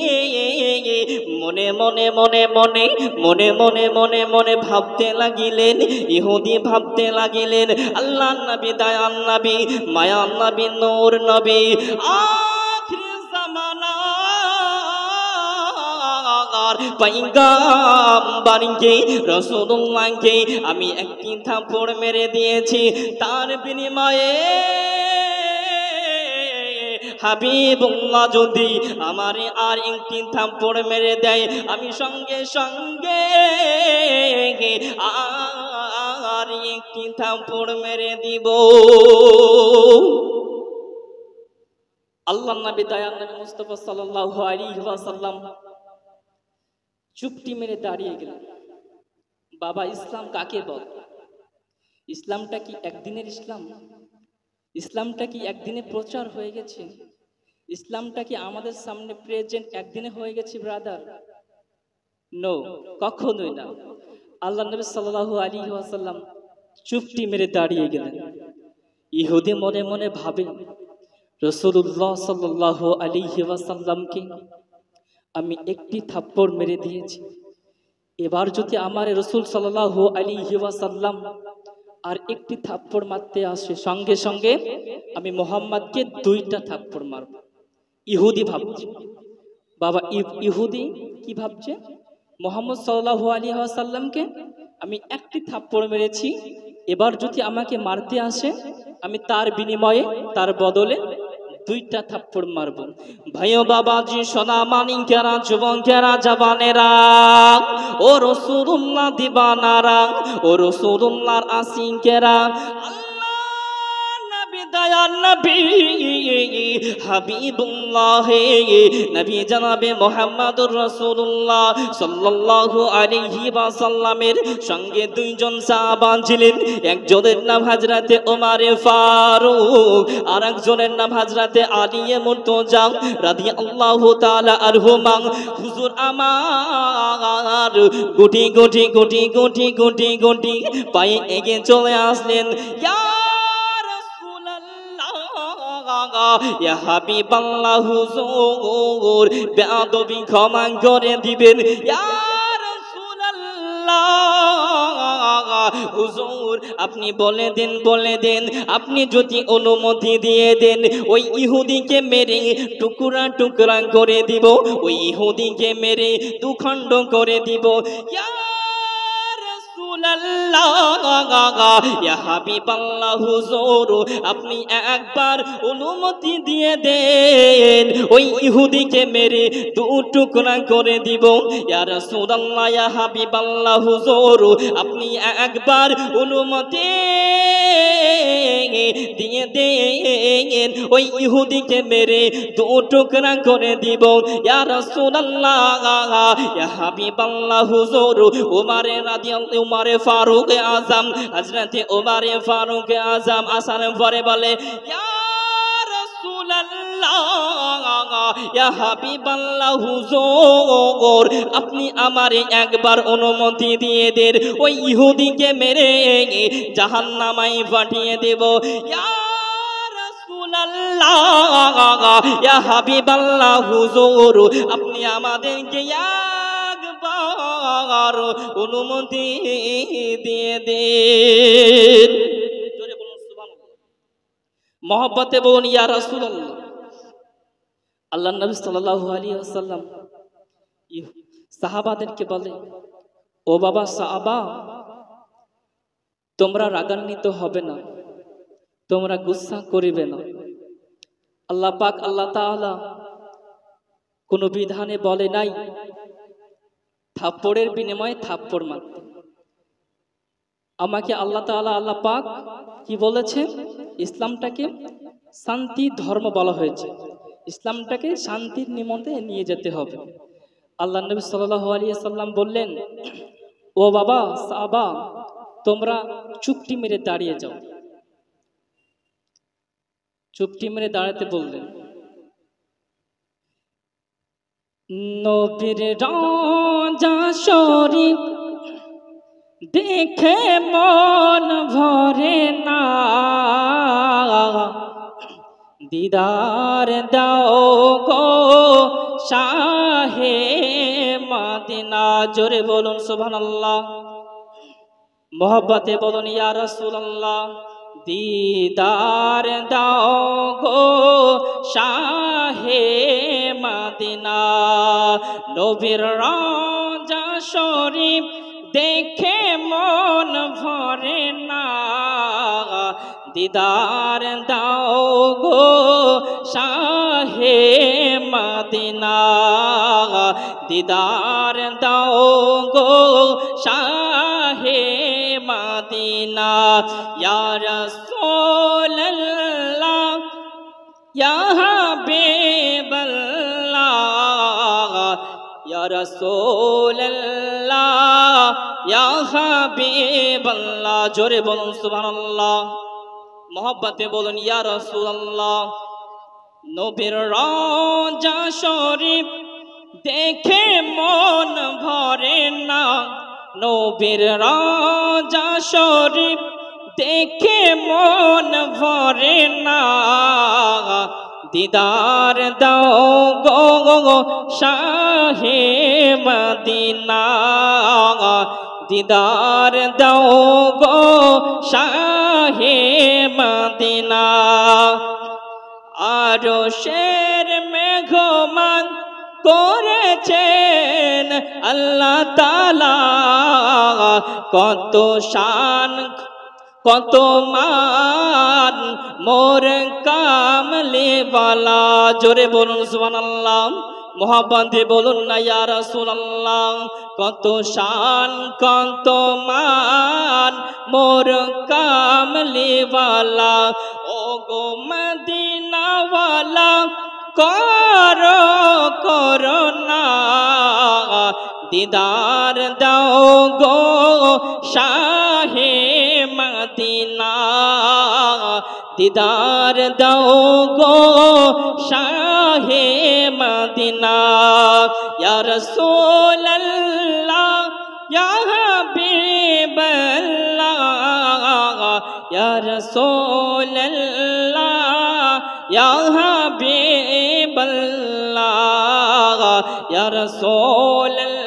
মনে মনে মনে মনে মনে মনে মনে মনে ভাবতে লাগিলেন ইহুদি ভাবতে লাগিলেন আল্লাহ নবী দয়ান নবী মায়ান নবী নূর নবী পয়গম্বরকে রাসূলুল্লাহকে আমি একটি থাপ্পড় মেরে দিয়েছি তার বিনিময়ে হাবিবুল্লাহ যদি আমারে আর একটি থাপ্পড় মেরে দেয় আমি সঙ্গে সঙ্গে আর একটি থাপ্পড় মেরে দিব আল্লাহর নবী দয়ার নবী মুস্তাফা সাল্লাল্লাহু আলাইহি ওয়াসাল্লাম চুপটি মেরে দাঁড়িয়ে গেলেন বাবা ইসলাম কাকে বলে ইসলামটা কি একদিনের ইসলাম ইসলামটা কি একদিনে প্রচার হয়ে গেছে ইসলামটা কি আমাদের সামনে প্রেজেন্ট একদিনে হয়ে গেছে ব্রাদার নো কখনোই না আল্লাহ নবী সাল্লাল্লাহু আলাইহি ওয়াসাল্লাম চুপটি মেরে দাঁড়িয়ে গেলেন ইহুদি মনে মনে ভাবে রাসূলুল্লাহ সাল্লাল্লাহু আলাইহি ওয়াসাল্লামকে আমি একটি থাপ্পড় মেরে দিয়েছি এবার যদি আমার রাসূল সাল্লাল্লাহু আলাইহি ওয়াসাল্লাম আর একটি থাপ্পড় মারতে আসে সঙ্গে সঙ্গে আমি মুহাম্মদকে দুইটা থাপ্পড় মারব ইহুদি ভাবছে বাবা ইহুদি কি ভাবছে মুহাম্মদ সাল্লাল্লাহু আলাইহি ওয়াসাল্লামকে আমি একটি থাপ্পড় মেরেছি এবার যদি আমাকে মারতে আসে আমি তার বিনিময়ে তার বদলে দুইটা থাপ্পড় মারব ভাইও বাবাজি সোনা মানিকেরা যুবকেরা জওয়ানেরা ও রাসূলুল্লাহ দিবানারা ও রাসূলুল্লাহর আশিকেরা দয়ার নবী হাবিবুল্লাহ নবী জনাবে মুহাম্মদুর রাসূলুল্লাহ সাল্লাল্লাহু আলাইহি ওয়াসাল্লামের সঙ্গে দুইজন সাহাবা ছিলেন। একজনের নাম হযরতে ওমর ফারুক, আর একজনের নাম হযরতে আলী মুর্তজা রাদিয়াল্লাহু তাআলা আনহুমা। হুজুর আমার গুটি গুটি গুটি গুটি গুটি গুটি পায়ে এগিয়ে চলে আসলেন। ইয়া রাসূলুল্লাহ, ইয়া হাবিবাল্লাহ, হুজুর বেয়াদবি ক্ষমা করে দিবেন। ইয়া হুজুর আপনি বলে দেন, আপনি যদি অনুমতি দিয়ে দেন ওই ইহুদিকে মেরে টুকরা টুকরা করে দিব, ওই ইহুদিকে মেরে দুখণ্ড করে দিব। ইয়া রাসূলুল্লাহ, ইয়া হাবিবাল্লাহ, হুজুর আপনি একবার অনুমতি দিয়ে দেন, ওই ইহুদিকে মেরে দু টুকরা করে দিব। ইয়া রাসূলুল্লাহ, ইয়া হাবিবাল্লাহ, হুজুর আপনি একবার অনুমতি দিয়ে দেন, ওই ইহুদিকে মেরে দু টুকরা করে দিব। ইয়া রাসূলুল্লাহ, ইয়া হাবিবাল্লাহ, হুজুর ওমরে রাদিয়াল্লাহু ওমরে ফারুক আজম, হযরতে ওমরে ফারুক আজম আসার পরে বলে, ইয়া রাসূলুল্লাহ, ইয়া হাবিবাল্লাহ, হুজুর আপনি আমারে একবার অনুমতি দিয়ে দেন, ওই ইহুদিকে মেরে জাহান্নামায় পাঠিয়ে দেব। ইয়া রাসূলুল্লাহ, ইয়া হাবিবাল্লাহ, হুজুর আপনি আমাদেরকে একবার অনুমতি দিয়ে দেন। জোরে বলুন সুবহানাল্লাহ। মহব্বতে বলুন ইয়া রাসূলুল্লাহ। আল্লাহর নবী সাল্লাল্লাহু আলাইহি ওয়াসাল্লাম সাহাবাদেরকে বলে, ও বাবা সাহাবা, তোমরা রাগান্বিত হবে না, তোমরা গুসা করিবে না। আল্লাহ পাক আল্লাহ তাআলা কোন বিধানে বলে নাই থাপ্পড়ের বিনিময়ে থাপ্পড় মারতে। আমাকে আল্লাহ তাআলা আল্লাহ পাক কি বলেছেন? ইসলামটাকে শান্তি ধর্ম বলা হয়েছে, ইসলামটাকে শান্তির নিমন্তে নিয়ে যেতে হবে। আল্লাহ নবী সাল্লাল্লাহু আলাইহি সাল্লাম বললেন, ও বাবা সাহাবা, তোমরা চুপটি মেরে দাঁড়িয়ে যাও। চুপটি মেরে দাঁড়াতে বললেন। নবীর রাজা শরীফ দেখে মন ভরে না, দিদার দাও গো শাহে মদিনা। জোরে বলুন সুবহানাল্লাহ। মোহব্বতে বলুন ইয়া রাসূলুল্লাহ। দিদার দাও গো শাহে মদিনা। নবীর রাজা শরীফ দেখে মন ভরে না, দিদার দাও গো শাহে মদিনা। দিদার দাও গো শাহে মদিনা। ইয়া রাসূলুল্লাহ, ইয়া হাবিবাল্লাহ, ইয়া রাসূলুল্লাহ, ইয়া হাবিবাল্লাহ। জোরে বলুন সুবহানাল্লাহ। মোহব্বতে বলুন ইয়া রাসূলুল্লাহ। নবীর রওজা শরীফ দেখে মন ভরে না, নবীর রওজা শরীফ দেখে মন ভরে না, দিদার দাও গো শাহে মদিনা। দিদার দাও গো শাহে মদিনা। আরশের মেঘমান করেছেন আল্লাহ তাআলা, কত শান কত মান মোর কামলে বালা। জোরে বলুন সুবহানাল্লাহ। মোহাম্মদ দিয়ে বলুন না ইয়া রাসূলুল্লাহ, কত শান কত মান মোর কামলিওয়ালা, ও গো মদিনাওয়ালা করো করোনা, দিদার দাও গো শাহে মদিনা, দিদার দাও গো শাহে মদিনা। ইয়া রাসূলুল্লাহ ইয়া হাবিবাল্লাহ, ইয়া রাসূলুল্লাহ ইয়া হাবিবাল্লাহ, ইয়া রাসূলুল্লাহ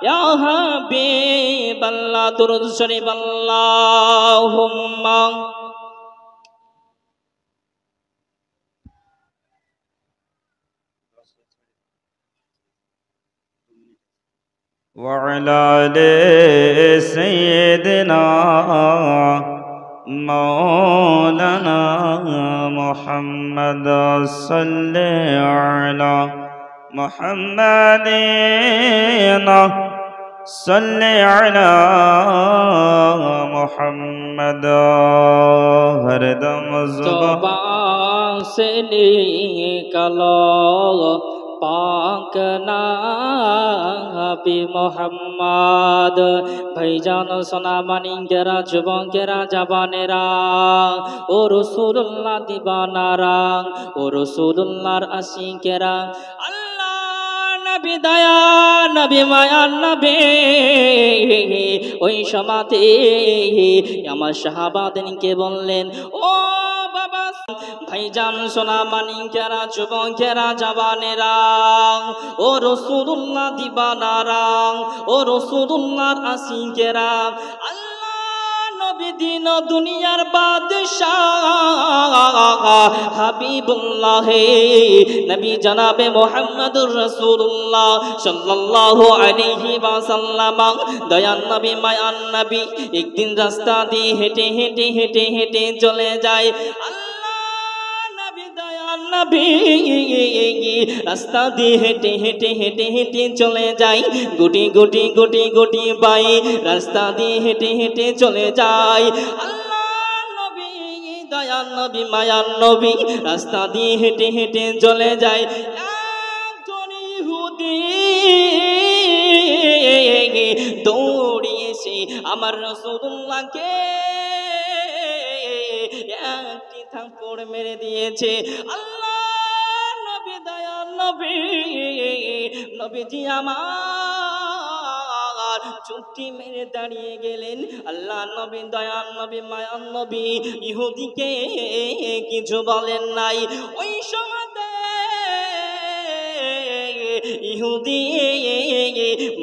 ইয়া হাবিবাল্লাহ। দুরূদ শরীফ আল্লাহুম্মা وعلى آل سيدنا مولانا محمد صل على محمد صل على محمد ہر دم ज़ुबान से निकलो पाक नबी मोहम्मद। भाईजान सोना मानिंगेरा जुबंगेरा जबानेरा ओ रसूलुल्लाह दीवानारा ओ रसूलुल्लाहर आशिकेरा নবী দয়া নবী মায়া নবী ওই সমাতে আমার সাহাবাদেরকে বললেন, ও বাবা ভাইজান সোনা মানিকেরা যুবকেরা জওয়ানেরা ও রাসূলুল্লাহ দিবানারা ও রাসূলুল্লাহর আশিকেরা, দিন দুনিয়ার বাদশাহ হাবিবুল্লাহ নবী জনাবে মুহাম্মদুর রাসূলুল্লাহ সাল্লাল্লাহু আলাইহি ওয়াসাল্লাম দয়ান নবী মায়ান নবী একদিন রাস্তা দিয়ে হেঁটে হেঁটে হেঁটে হেঁটে চলে যায়। নবী রাস্তা দিয়ে হেঁটে হেঁটে হেঁটে হেঁটে চলে যাই, গুটি গুটি গুটি গুটি পাই রাস্তা দিয়ে হেঁটে হেঁটে চলে যায়। নবী দয়ান নবী মায়ান নবী রাস্তা দিয়ে হেঁটে হেঁটে চলে যায়। একজন ইহুদি দৌড়িয়ে এসে আমার রাসূলুল্লাহকে একটি থাপ্পড় মেরে দিয়েছে। নবীজি আমার চুপটি মেরে দাঁড়িয়ে গেলেন। আল্লাহ নবী দয়ান নবী মায়ান নবী ইহুদিকে কিছু বলেন নাই। ওই সময়তে ইহুদি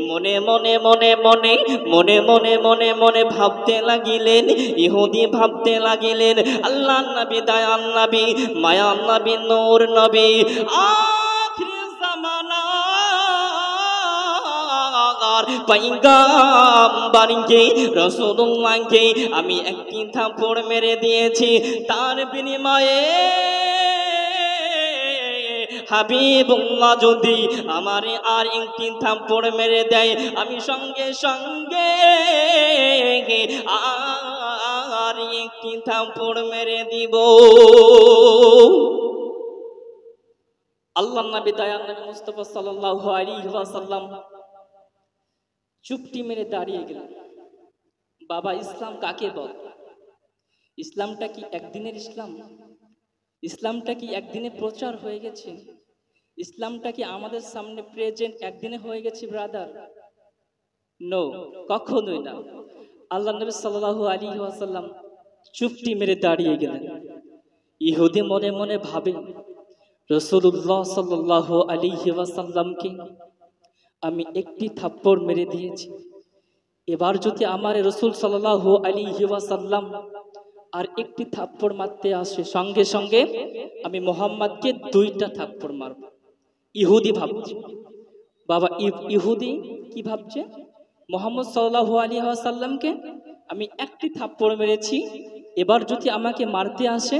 মনে মনে মনে মনে মনে মনে মনে মনে ভাবতে লাগিলেন, ইহুদি ভাবতে লাগিলেন আল্লাহ নবী দয়ান নবী মায়ান নবী নূর নবী পয়গম্বরকে রাসূলুল্লাহকে আমি একটি থাপ্পড় মেরে দিয়েছি, তার বিনিময়ে হাবিবুল্লাহ যদি আমারে আর একটি থাপ্পড় মেরে দেয় আমি সঙ্গে সঙ্গে আর একটি থাপ্পড় মেরে দিব। আল্লাহর নবী দয়ার নবী মুস্তাফা সাল্লাল্লাহু আলাইহি ওয়াসাল্লাম চুপটি মেরে দাঁড়িয়ে গেলেন। বাবা ইসলাম কাকে বলে? ইসলামটা কি একদিনের ইসলাম? ইসলামটা কি একদিনে প্রচার হয়ে গেছে? ইসলামটা কি আমাদের সামনে প্রেজেন্ট একদিনে হয়ে গেছে ব্রাদার? নো, কখনোই না। আল্লাহ নবী সাল্লাল্লাহু আলাইহি ওয়াসাল্লাম চুপটি মেরে দাঁড়িয়ে গেলেন। ইহুদি মনে মনে ভাবে রাসূলুল্লাহ সাল্লাল্লাহু আলাইহি ওয়াসাল্লামকে আমি একটি থাপ্পড় মেরে দিয়েছি, এবার যদি আমার রাসূল সাল্লাল্লাহু আলাইহি ওয়াসাল্লাম আর একটি থাপ্পড় মারতে আসে সঙ্গে সঙ্গে আমি মুহাম্মদকে দুইটা থাপ্পড় মারব। ইহুদি ভাবছে। বাবা ইহুদি কি ভাবছে? মুহাম্মদ সাল্লাল্লাহু আলাইহি ওয়াসাল্লামকে আমি একটি থাপ্পড় মেরেছি, এবার যদি আমাকে মারতে আসে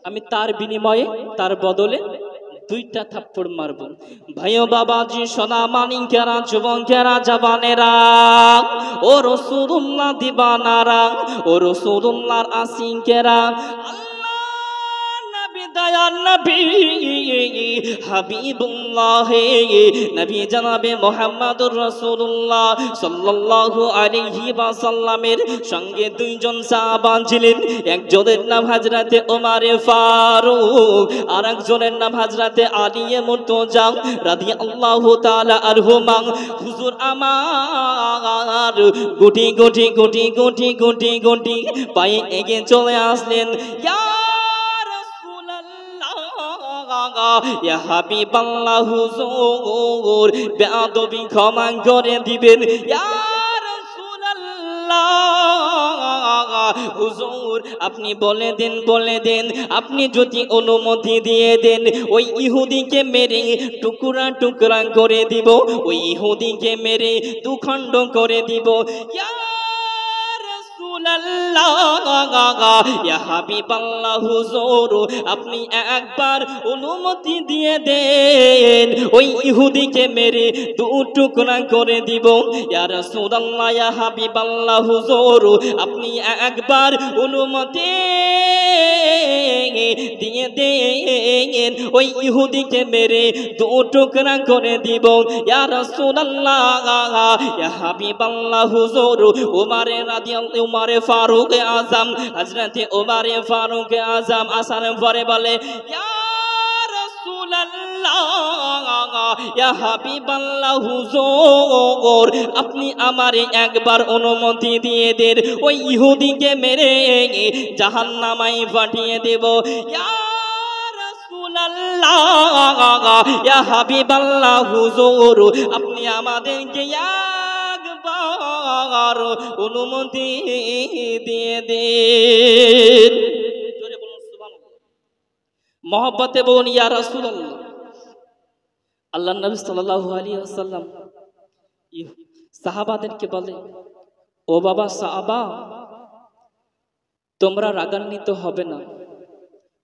আমি তার বিনিময়ে তার বদলে দুইটা থাপ্পড় মারবো। ভাইও বাবাজি সোনা মানিকেরা যুবকেরা জবানেরা ও রাসূলুল্লাহ দিবানারা ও রাসূলুল্লাহর আশিকেরা দয়ার নবী হাবিবুল্লাহ নবী জনাবে মুহাম্মদুর রাসূলুল্লাহ সাল্লাল্লাহু আলাইহি ওয়াসাল্লামের সঙ্গে দুইজন সাহাবা ছিলেন। একজনের নাম হযরতে ওমর ফারুক আর একজনের নাম হযরতে আলী মুর্তজা রাদিয়াল্লাহু তাআলা আনহুমা। হুজুর আমার গুটি গুটি গুটি গুটি গুটি গুটি পায়ে এগিয়ে চলে আসলেন। ইয়া হাবিবাল্লাহ হুজুর বেয়াদবি ক্ষমা করে দিবেন। ইয়া রাসূলুল্লাহ হুজুর আপনি বলে দেন আপনি যদি অনুমতি দিয়ে দেন ওই ইহুদিকে মেরে টুকরা টুকরা করে দিব, ওই ইহুদিকে মেরে দুখণ্ড করে দিব। ইয়া ইয়া হাবিবাল্লাহ হুজুর আপনি একবার অনুমতি দিয়ে দেন ওই ইহুদিকে মেরে দু টুকরা করে দিব। ইয়া রাসূলুল্লাহ ইয়া হাবিবাল্লাহ হুজুর আপনি একবার অনুমতি দিয়ে দেন ওই ইহুদিকে মেরে দু টুকরা করে দিব। ইয়া রাসূলুল্লাহ ইয়া হাবিবাল্লাহ হুজুর উমর ফারুক আজম হযরত উমর ফারুক আজম আসার পরে বলে ইয়া রাসূলুল্লাহ ইয়া হাবিবাল্লাহ হুজুর আপনি আমারে একবার অনুমতি দিয়ে দেন ওই ইহুদিকে মেরে জাহান্নামায় পাঠিয়ে দেব। ইয়া রাসূলুল্লাহ ইয়া হাবিবাল্লাহ হুজুর আপনি আমাদেরকে একবার অনুমতি দিয়ে দেন। জোরে বলুন সুবহানাল্লাহ। মহব্বতে বলুন ইয়া রাসূলুল্লাহ। আল্লাহর নবী সাল্লাল্লাহু আলাইহি ওয়াসাল্লাম সাহাবাদেরকে বলে ও বাবা সাহাবা তোমরা রাগান্বিত হবে না,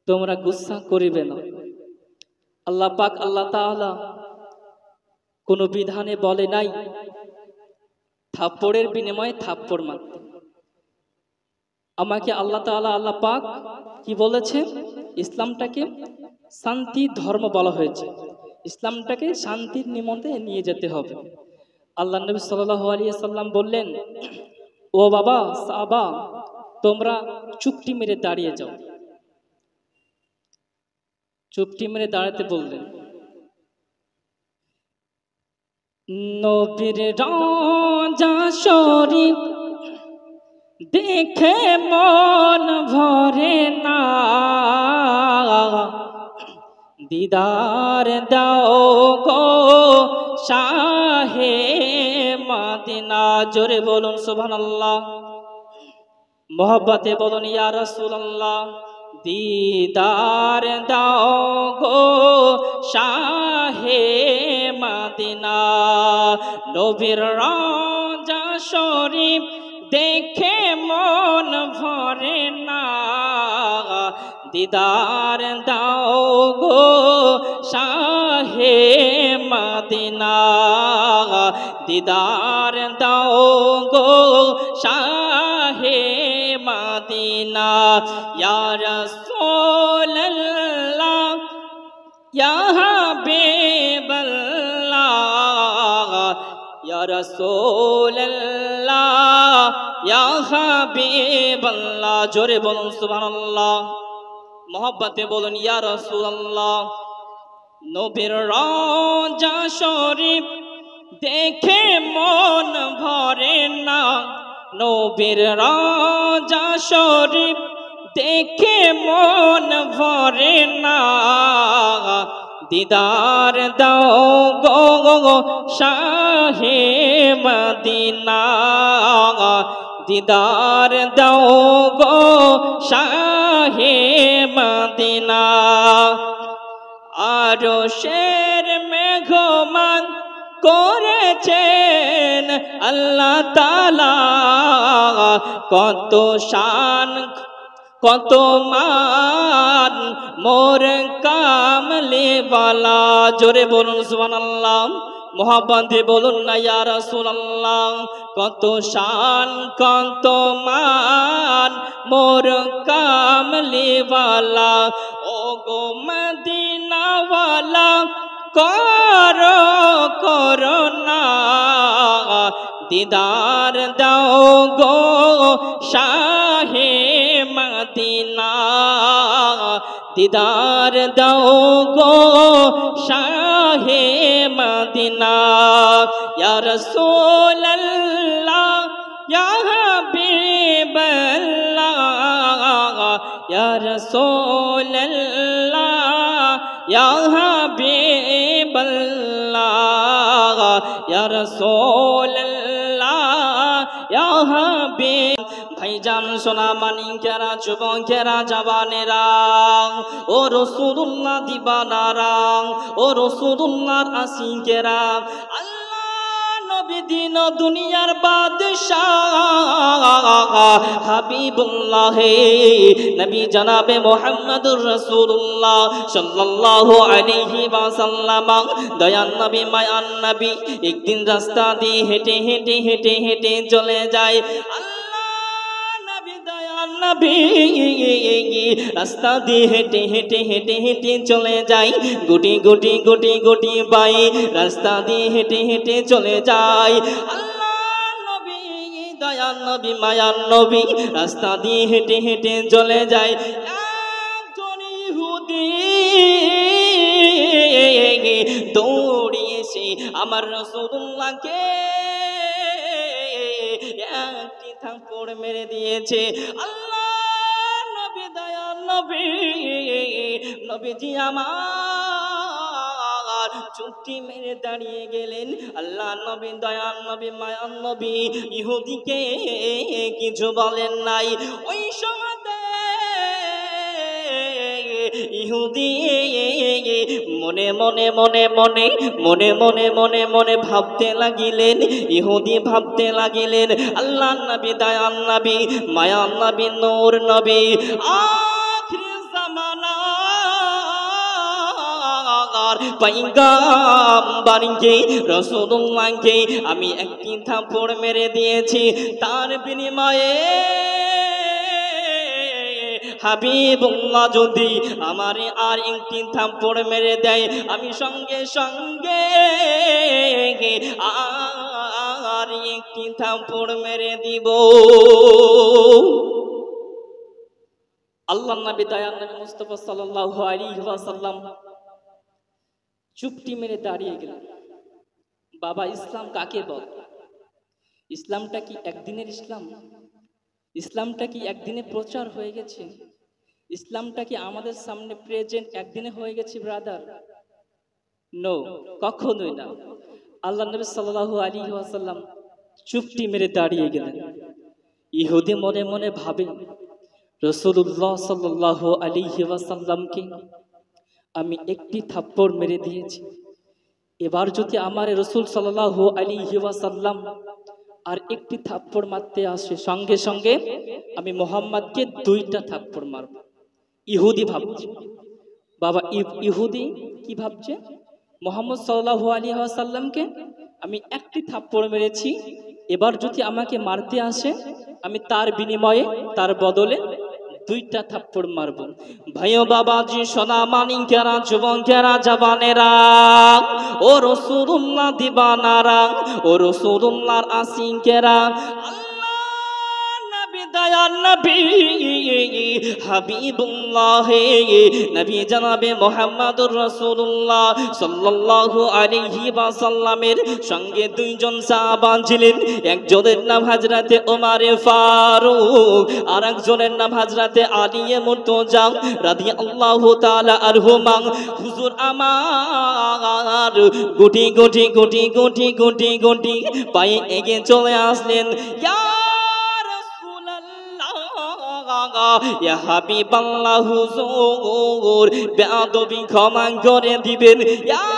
তোমরা গুসা করিবে না। আল্লাহ পাক আল্লাহ তাআলা কোন বিধানে বলে নাই থাপ্পড়ের বিনিময়ে থাপ্পড় মারতে। আমাকে আল্লাহ তাআলা আল্লাহ পাক কি বলেছে ইসলামটাকে শান্তি ধর্ম বলা হয়েছে, ইসলামটাকে শান্তির নিমন্ত্রণে নিয়ে যেতে হবে। আল্লাহ নবী সাল্লাল্লাহু আলাইহি সাল্লাম বললেন ও বাবা সাহাবা তোমরা চুপটি মেরে দাঁড়িয়ে যাও। চুপটি মেরে দাঁড়াতে বললেন। নবীর রাজা শরীফ দেখে মন ভরে না, দিদার দাও গো শাহে মদিনা। জোরে বলুন সুবহানাল্লাহ। মোহব্বতে বলুন ইয়া রাসূলুল্লাহ। দিদার দাও গো শাহে মদিনা। নবীর রাজা শরীফ দেখে মন ভরে না, দিদার দাও গো শাহে মদিনা। দিদার দাও গো শাহে মদিনা। ইয়া রাসূলুল্লাহ ইয়া হাবিবাল্লাহ ইয়া রাসূলুল্লাহ ইয়া হাবিবাল্লাহ। জোরে বলুন সুবহানাল্লাহ। মোহব্বতে বলুন ইয়া রাসূলুল্লাহ। নবীর রওজা শরীফ দেখে মন ভরে না, নবীর রওজা শরীফ দেখে মন ভরে না, দিদার দাও গো শাহে মদিনা। দিদার দাও গো শাহে মদিনা। আরশের মেঘমান করেছেন আল্লাহ তাআলা, কত শান কত মান মোর কামলে বালা। জোরে বলুন সুবহানাল্লাহ, মোহাব্বত দিয়ে বলুন না ইয়া রাসূলুল্লাহ। কত শান কত মান মোর কামলে বালা। ও গো মদিনা ওয়ালা করো করোনা, দিদার দাও গো শাহে মদিনা। দিদার দাও গো শাহে মদিনা। ইয়া রাসূলুল্লাহ ইয়া হাবিবাল্লাহ, ইয়া রাসূলুল্লাহ ইয়া হাবিবাল্লাহ, ইয়া রাসূলুল্লাহ ইয়া হাবিব। ভাইজান সোনা মানিকেরা যুবকেরা জওয়ানেরা, ও রাসূলুল্লাহ দিবানারা, ও রাসূলুল্লাহর আশিকেরা, দিন দুনিয়ার বাদশাহ হাবিবুল্লাহ নবী জনাবে মুহাম্মদুর রাসূলুল্লাহ সাল্লাল্লাহু আলাইহি ওয়াসাল্লাম, দয়ান নবী মায়ান নবী একদিন রাস্তা দিয়ে হেঁটে হেঁটে হেঁটে হেঁটে চলে যায়। নবী রাস্তা দিয়ে হেঁটে হেঁটে হেঁটে হেঁটে চলে যায়, গুটি গুটি গুটি গুটি পাই রাস্তা দিয়ে হেঁটে হেঁটে চলে যায়। আল্লাহ নবী দয়ার নবী মায়ার নবী রাস্তা দিয়ে হেঁটে হেঁটে চলে যায়। একজন ইহুদি দৌড়িয়ে এসে আমার রাসূলুল্লাহকে একটি থাপ্পড় মেরে দিয়েছে। নবীজি আমার চুপটি মেরে দাঁড়িয়ে গেলেন। আল্লাহ নবী দয়াল নবী মায়ান নবী ইহুদিকে কিছু বলেন নাই। ওই সময়তে ইহুদি মনে মনে মনে মনে মনে মনে মনে মনে ভাবতে লাগিলেন, ইহুদি ভাবতে লাগিলেন আল্লাহ নবী দয়াল নবী মায়ান নবী নূর নবী আখির জামানার পয়গম্বরকে রাসূলুল্লাহকে আমি একটি থাপ্পড় মেরে দিয়েছি, তার বিনিময়ে হাবিবুল্লাহ যদি আমারে আর একটি থাপ্পড় মেরে দেয় আমি সঙ্গে সঙ্গে আর একটি থাপ্পড় মেরে দিব। আল্লাহর নবী দয়ার নবী মুস্তাফা সাল্লাল্লাহু আলাইহি ওয়াসাল্লাম চুপটি মেরে দাঁড়িয়ে গেলেন। বাবা ইসলাম কাকে বলে? ইসলামটা কি একদিনের ইসলাম? ইসলামটা কি একদিনে প্রচার হয়ে গেছে? ইসলামটা কি আমাদের সামনে প্রেজেন্ট একদিনে হয়ে গেছে ব্রাদার? নো, কখনোই না। আল্লাহ নবী সাল্লাল্লাহু আলাইহি ওয়াসাল্লাম চুপটি মেরে দাঁড়িয়ে গেলেন। ইহুদি মনে মনে ভাবে রাসূলুল্লাহ সাল্লাল্লাহু আলাইহি ওয়াসাল্লামকে আমি একটি থাপ্পড় মেরে দিয়েছি, এবার যদি আমার রাসূল সাল্লাল্লাহু আলাইহি ওয়াসাল্লাম আর একটি থাপ্পড় মারতে আসে সঙ্গে সঙ্গে আমি মুহাম্মদকে দুইটা থাপ্পড় মারব। ইহুদি ভাবছে। বাবা ইহুদি কি ভাবছে? মুহাম্মদ সাল্লাল্লাহু আলাইহি ওয়াসাল্লামকে আমি একটি থাপ্পড় মেরেছি, এবার যদি আমাকে মারতে আসে আমি তার বিনিময়ে তার বদলে দুইটা থাপ্পড় মারব। ভাইও বাবাজি সোনা মানিকেরা যুবকেরা জওয়ানেরা, ও রাসূলুল্লাহ দিবানারা, ও রাসূলুল্লাহর আশিকেরা, দয়ার নবী হাবিবুল্লাহ নবী জনাবে মুহাম্মদুর রাসূলুল্লাহ সাল্লাল্লাহু আলাইহি ওয়াসাল্লামের সঙ্গে দুইজন সাহাবা ছিলেন। একজনের নাম হযরতে ওমর ফারুক আর একজনের নাম হযরতে আলী মুর্তজা রাদিয়াল্লাহু তাআলা আনহুমা। হুজুর আমার গুটি গুটি গুটি গুটি গুটি গুটি পায়ে এগিয়ে চলে আসলেন। ইয়া হাবিবাল্লাহ হুজুর বেয়াদবি ক্ষমা করে দিবেন। ইয়া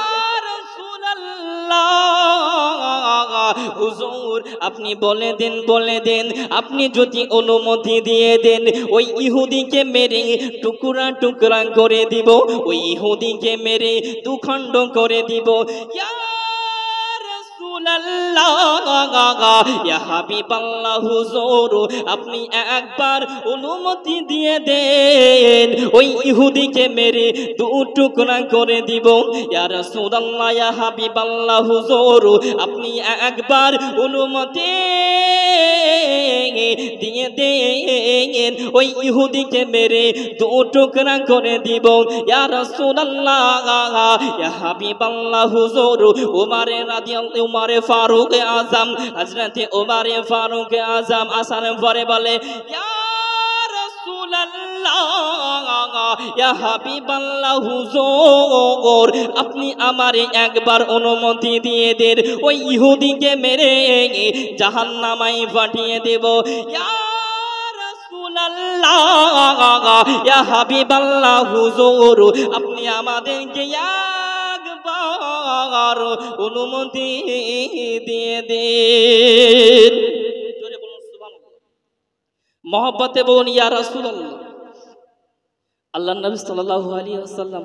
রাসূলুল্লাহ হুজুর আপনি বলে দেন আপনি যদি অনুমতি দিয়ে দেন ওই ইহুদিকে মেরে টুকরা টুকরা করে দিব, ওই ইহুদিকে মেরে দুখণ্ড করে দিব। ইয়া রাসূলুল্লাহ, ইয়া হাবিবাল্লাহ, হুজুর আপনি একবার অনুমতি দিয়ে দেন ওই ইহুদিকে মেরে দু টুকরা করে দিব। ইয়া রাসূলুল্লাহ, ইয়া হাবিবাল্লাহ, হুজুর আপনি একবার অনুমতি দিয়ে দেন ওই ইহুদিকে মেরে দু টুকরা করে দিব। ইয়া রাসূলুল্লাহ, ইয়া হাবিবাল্লাহ, হুজুর উমারে ফারুক আজম, হযরতে উমারে ফারুক আজম আসার পরে বলে ইয়া রাসূলুল্লাহ, ইয়া হাবিবাল্লাহ, হুজুর আপনি আমারে একবার অনুমতি দিয়ে দেন ওই ইহুদিকে মেরে জাহান্নামায় পাঠিয়ে দেব। ইয়া রাসূলুল্লাহ, ইয়া হাবিবাল্লাহ, হুজুর আপনি আমাদেরকে একবার অনুমতি দিয়ে দেন। জোরে বলুন সুবহানাল্লাহ। মহব্বতে বলুন ইয়া রাসূলুল্লাহ। আল্লাহ নবী সাল্লাল্লাহু আলাইহি ওয়াসাল্লাম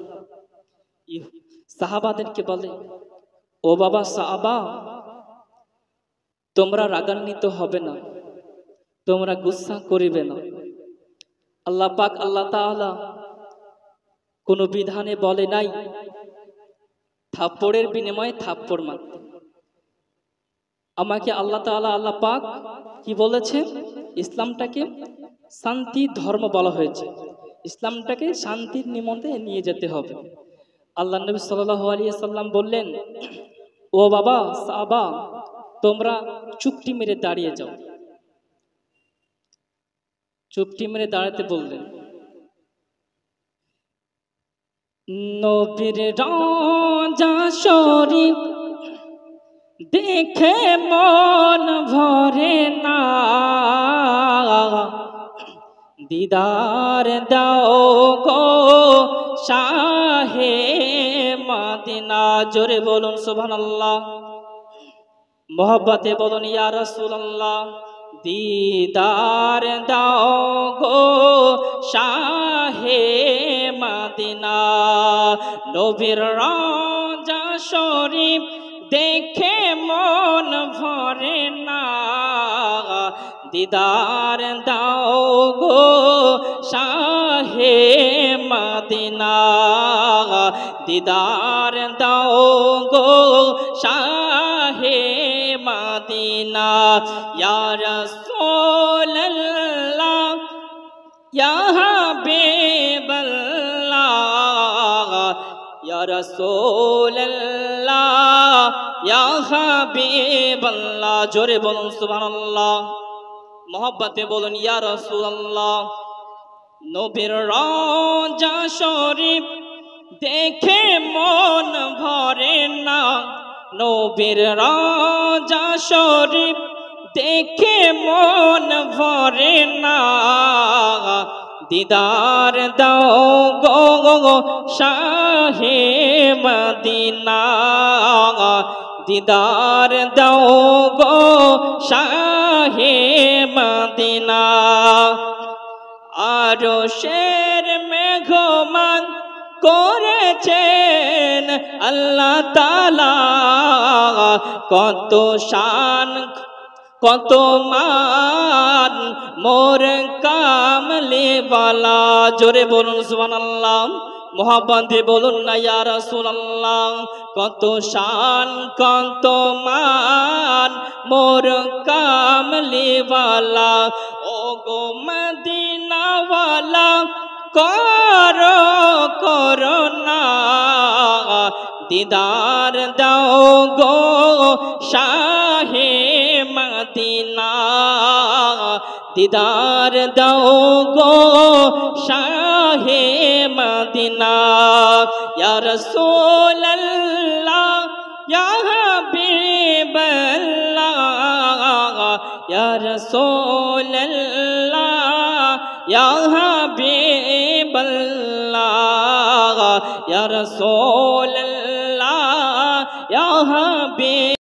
সাহাবাদেরকে বলে, ও বাবা সাহাবা, তোমরা রাগান্বিত হবে না, তোমরা গুসা করিবে না। আল্লাহ পাক আল্লাহ তাআলা কোন বিধানে বলে নাই থাপ্পড়ের বিনিময়ে থাপ্পড় মারতে। আমাকে আল্লাহ তাআলা আল্লাহ পাক কি বলেছে, ইসলামটাকে শান্তি ধর্ম বলা হয়েছে, ইসলামটাকে শান্তির নিমন্ত্রণে নিয়ে যেতে হবে। আল্লাহ নবী সাল্লাল্লাহু আলাইহি সাল্লাম বললেন, ও বাবা সাহাবা, তোমরা চুপটি মেরে দাঁড়িয়ে যাও। চুপটি মেরে দাঁড়াতে বললেন। নবীর রওজা শরীফ দেখে মন ভরে না, দিদার দাও গো শাহে মদিনা। জোরে বলুন সুবহানাল্লাহ। মোহব্বতে বলুন ইয়া রাসূলুল্লাহ। দিদার দাও গো শাহে মদিনা। নবীর রওজা শরীফ দেখে মন ভরে না, দিদার দাও গো শাহে মদিনা। দিদার দাও গো শাহে মদিনা। ইয়া রাসূলুল্লাহ, ইয়া হাবিবাল্লাহ, ইয়া রাসূলুল্লাহ, ইয়া হাবিবাল্লাহ। জোরে বলুন সুবহানাল্লাহ। মোহব্বতে বলুন ইয়া রাসূলুল্লাহ। নবীর রওজা শরীফ দেখে মন ভরে না, নবীর রওজা শরীফ দেখে মন ভরে না, দিদার দাও গো শাহে মদিনা। দিদার দাও গো শাহে মদিনা। আরশের মেঘমান করেছেন আল্লাহ তাআলা, কত শান কত মান মোর কামলিওয়ালা। জোরে বলুন সুবহানাল্লাহ। মোহাব্বতে বলুন না ইয়া রাসূলুল্লাহ। কত শান কত মান মোর কামলিওয়ালা। ও গো মদিনাওয়ালা করো করুণা, দিদার দাও গো শাহে মদিনা। দিদার দাও গো শাহে মদিনা। ইয়া রাসূলুল্লাহ, ইয়া হাবিবাল্লাহ, ইয়া রাসূলুল্লাহ, ইয়া হাবিবাল্লাহ, ইয়া রাসূলুল্লাহ, ইয়া হাবিব।